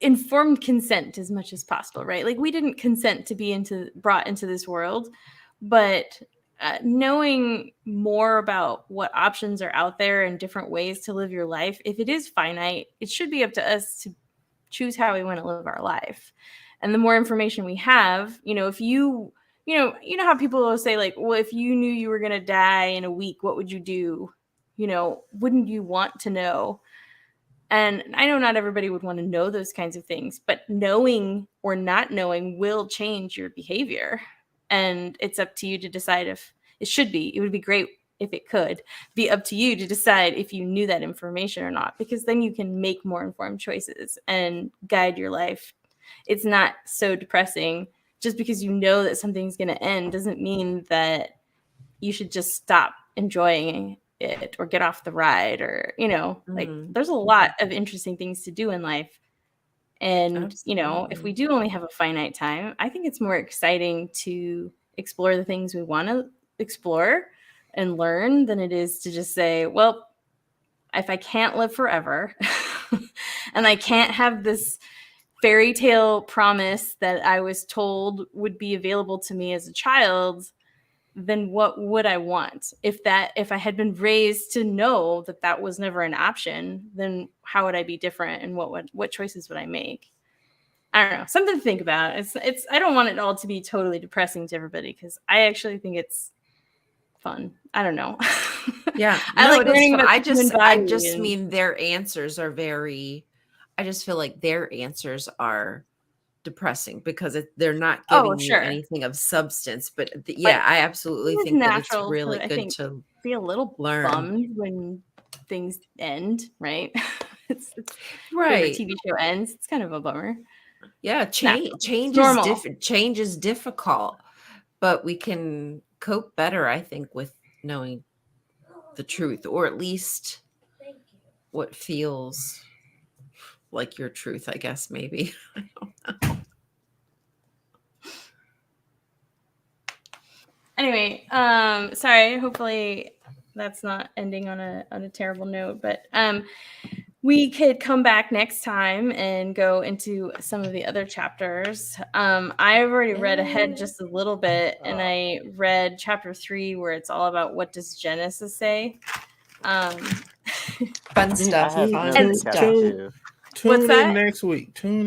informed consent as much as possible, right? Like, we didn't consent to be brought into this world, but knowing more about what options are out there and different ways to live your life, if it is finite, it should be up to us to choose how we want to live our life. And the more information we have, if you know how people will say, like, well, if you knew you were going to die in a week, what would you do? Wouldn't you want to know? And I know not everybody would want to know those kinds of things, but knowing or not knowing will change your behavior. And it's up to you to decide if it would be great if it could be up to you to decide if you knew that information or not, because then you can make more informed choices and guide your life. It's not so depressing. Just because you know that something's going to end doesn't mean that you should just stop enjoying it or get off the ride, or like, there's a lot of interesting things to do in life. And Absolutely. if we do only have a finite time, I think it's more exciting to explore the things we want to explore and learn than it is to just say, well, if I can't live forever and I can't have this fairy tale promise that I was told would be available to me as a child, then what would I want? If I had been raised to know that that was never an option, then how would I be different, and what choices would I make? I don't know. Something to think about. It's I don't want it all to be totally depressing to everybody, because I actually think it's fun. I don't know. Yeah, I like learning about. I and just mean their answers are very. I just feel like their answers are depressing because they're not giving you anything of substance. But I absolutely think that it's really good to be a little learn. Bummed when things end, right? it's right. TV show ends. It's kind of a bummer. Yeah, change is different. Change is difficult, but we can cope better, I think, with knowing the truth, or at least what feels like your truth, I guess, maybe. I don't know. Anyway, sorry, hopefully that's not ending on a terrible note, but we could come back next time and go into some of the other chapters. I've already read ahead just a little bit, and I read chapter 3 where it's all about what does Genesis say. Fun stuff. Tune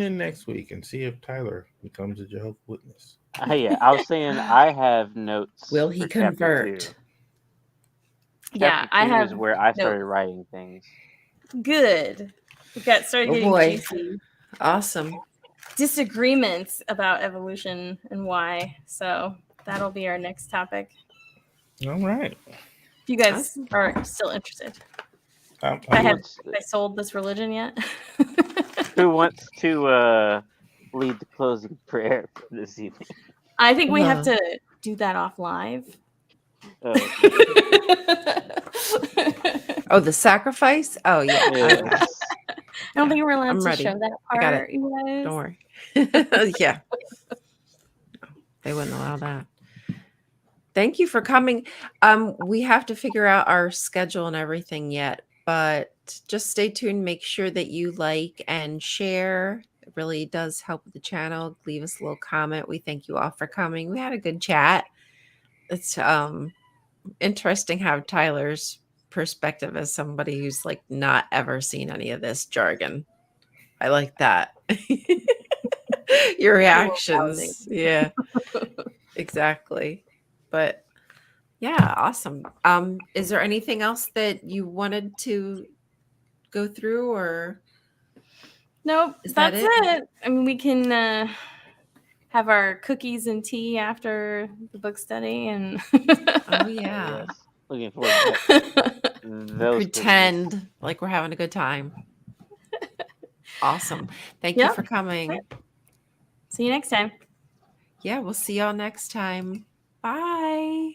in next week and see if Tyler becomes a Jehovah's Witness. Yeah, I was saying I have notes. Will he convert? Yeah, Chapter 2 I is have where I started notes. writing things. Good. We got started Oh getting boy. juicy Awesome. disagreements about evolution and why. So that'll be our next topic. All right. If you guys Awesome. are still interested. I'm, I I'm, sold this religion yet? Who wants to lead the closing prayer for this evening? I think we have Uh. to do that off live. Oh, Oh, the sacrifice? Oh yeah. Okay. yes. I don't think we're allowed I'm to ready. show that I got it. part, you guys. Don't worry. Yeah. They wouldn't allow that. Thank you for coming. We have to figure out our schedule and everything yet, but just stay tuned. Make sure that you like and share. It really does help the channel. Leave us a little comment. We thank you all for coming. We had a good chat. It's interesting how Tyler's perspective as somebody who's like not ever seen any of this jargon. I like that. Your reactions. Yeah, exactly. But yeah, awesome. Is there anything else that you wanted to go through, or Nope, is that that's it? it. I mean, we can have our cookies and tea after the book study, and Oh Oh, yeah. yes. Looking forward to those cookies. Pretend like we're having a good time. Awesome. Thank you Yep. for coming. See you next time. Yeah, we'll see y'all next time. Bye.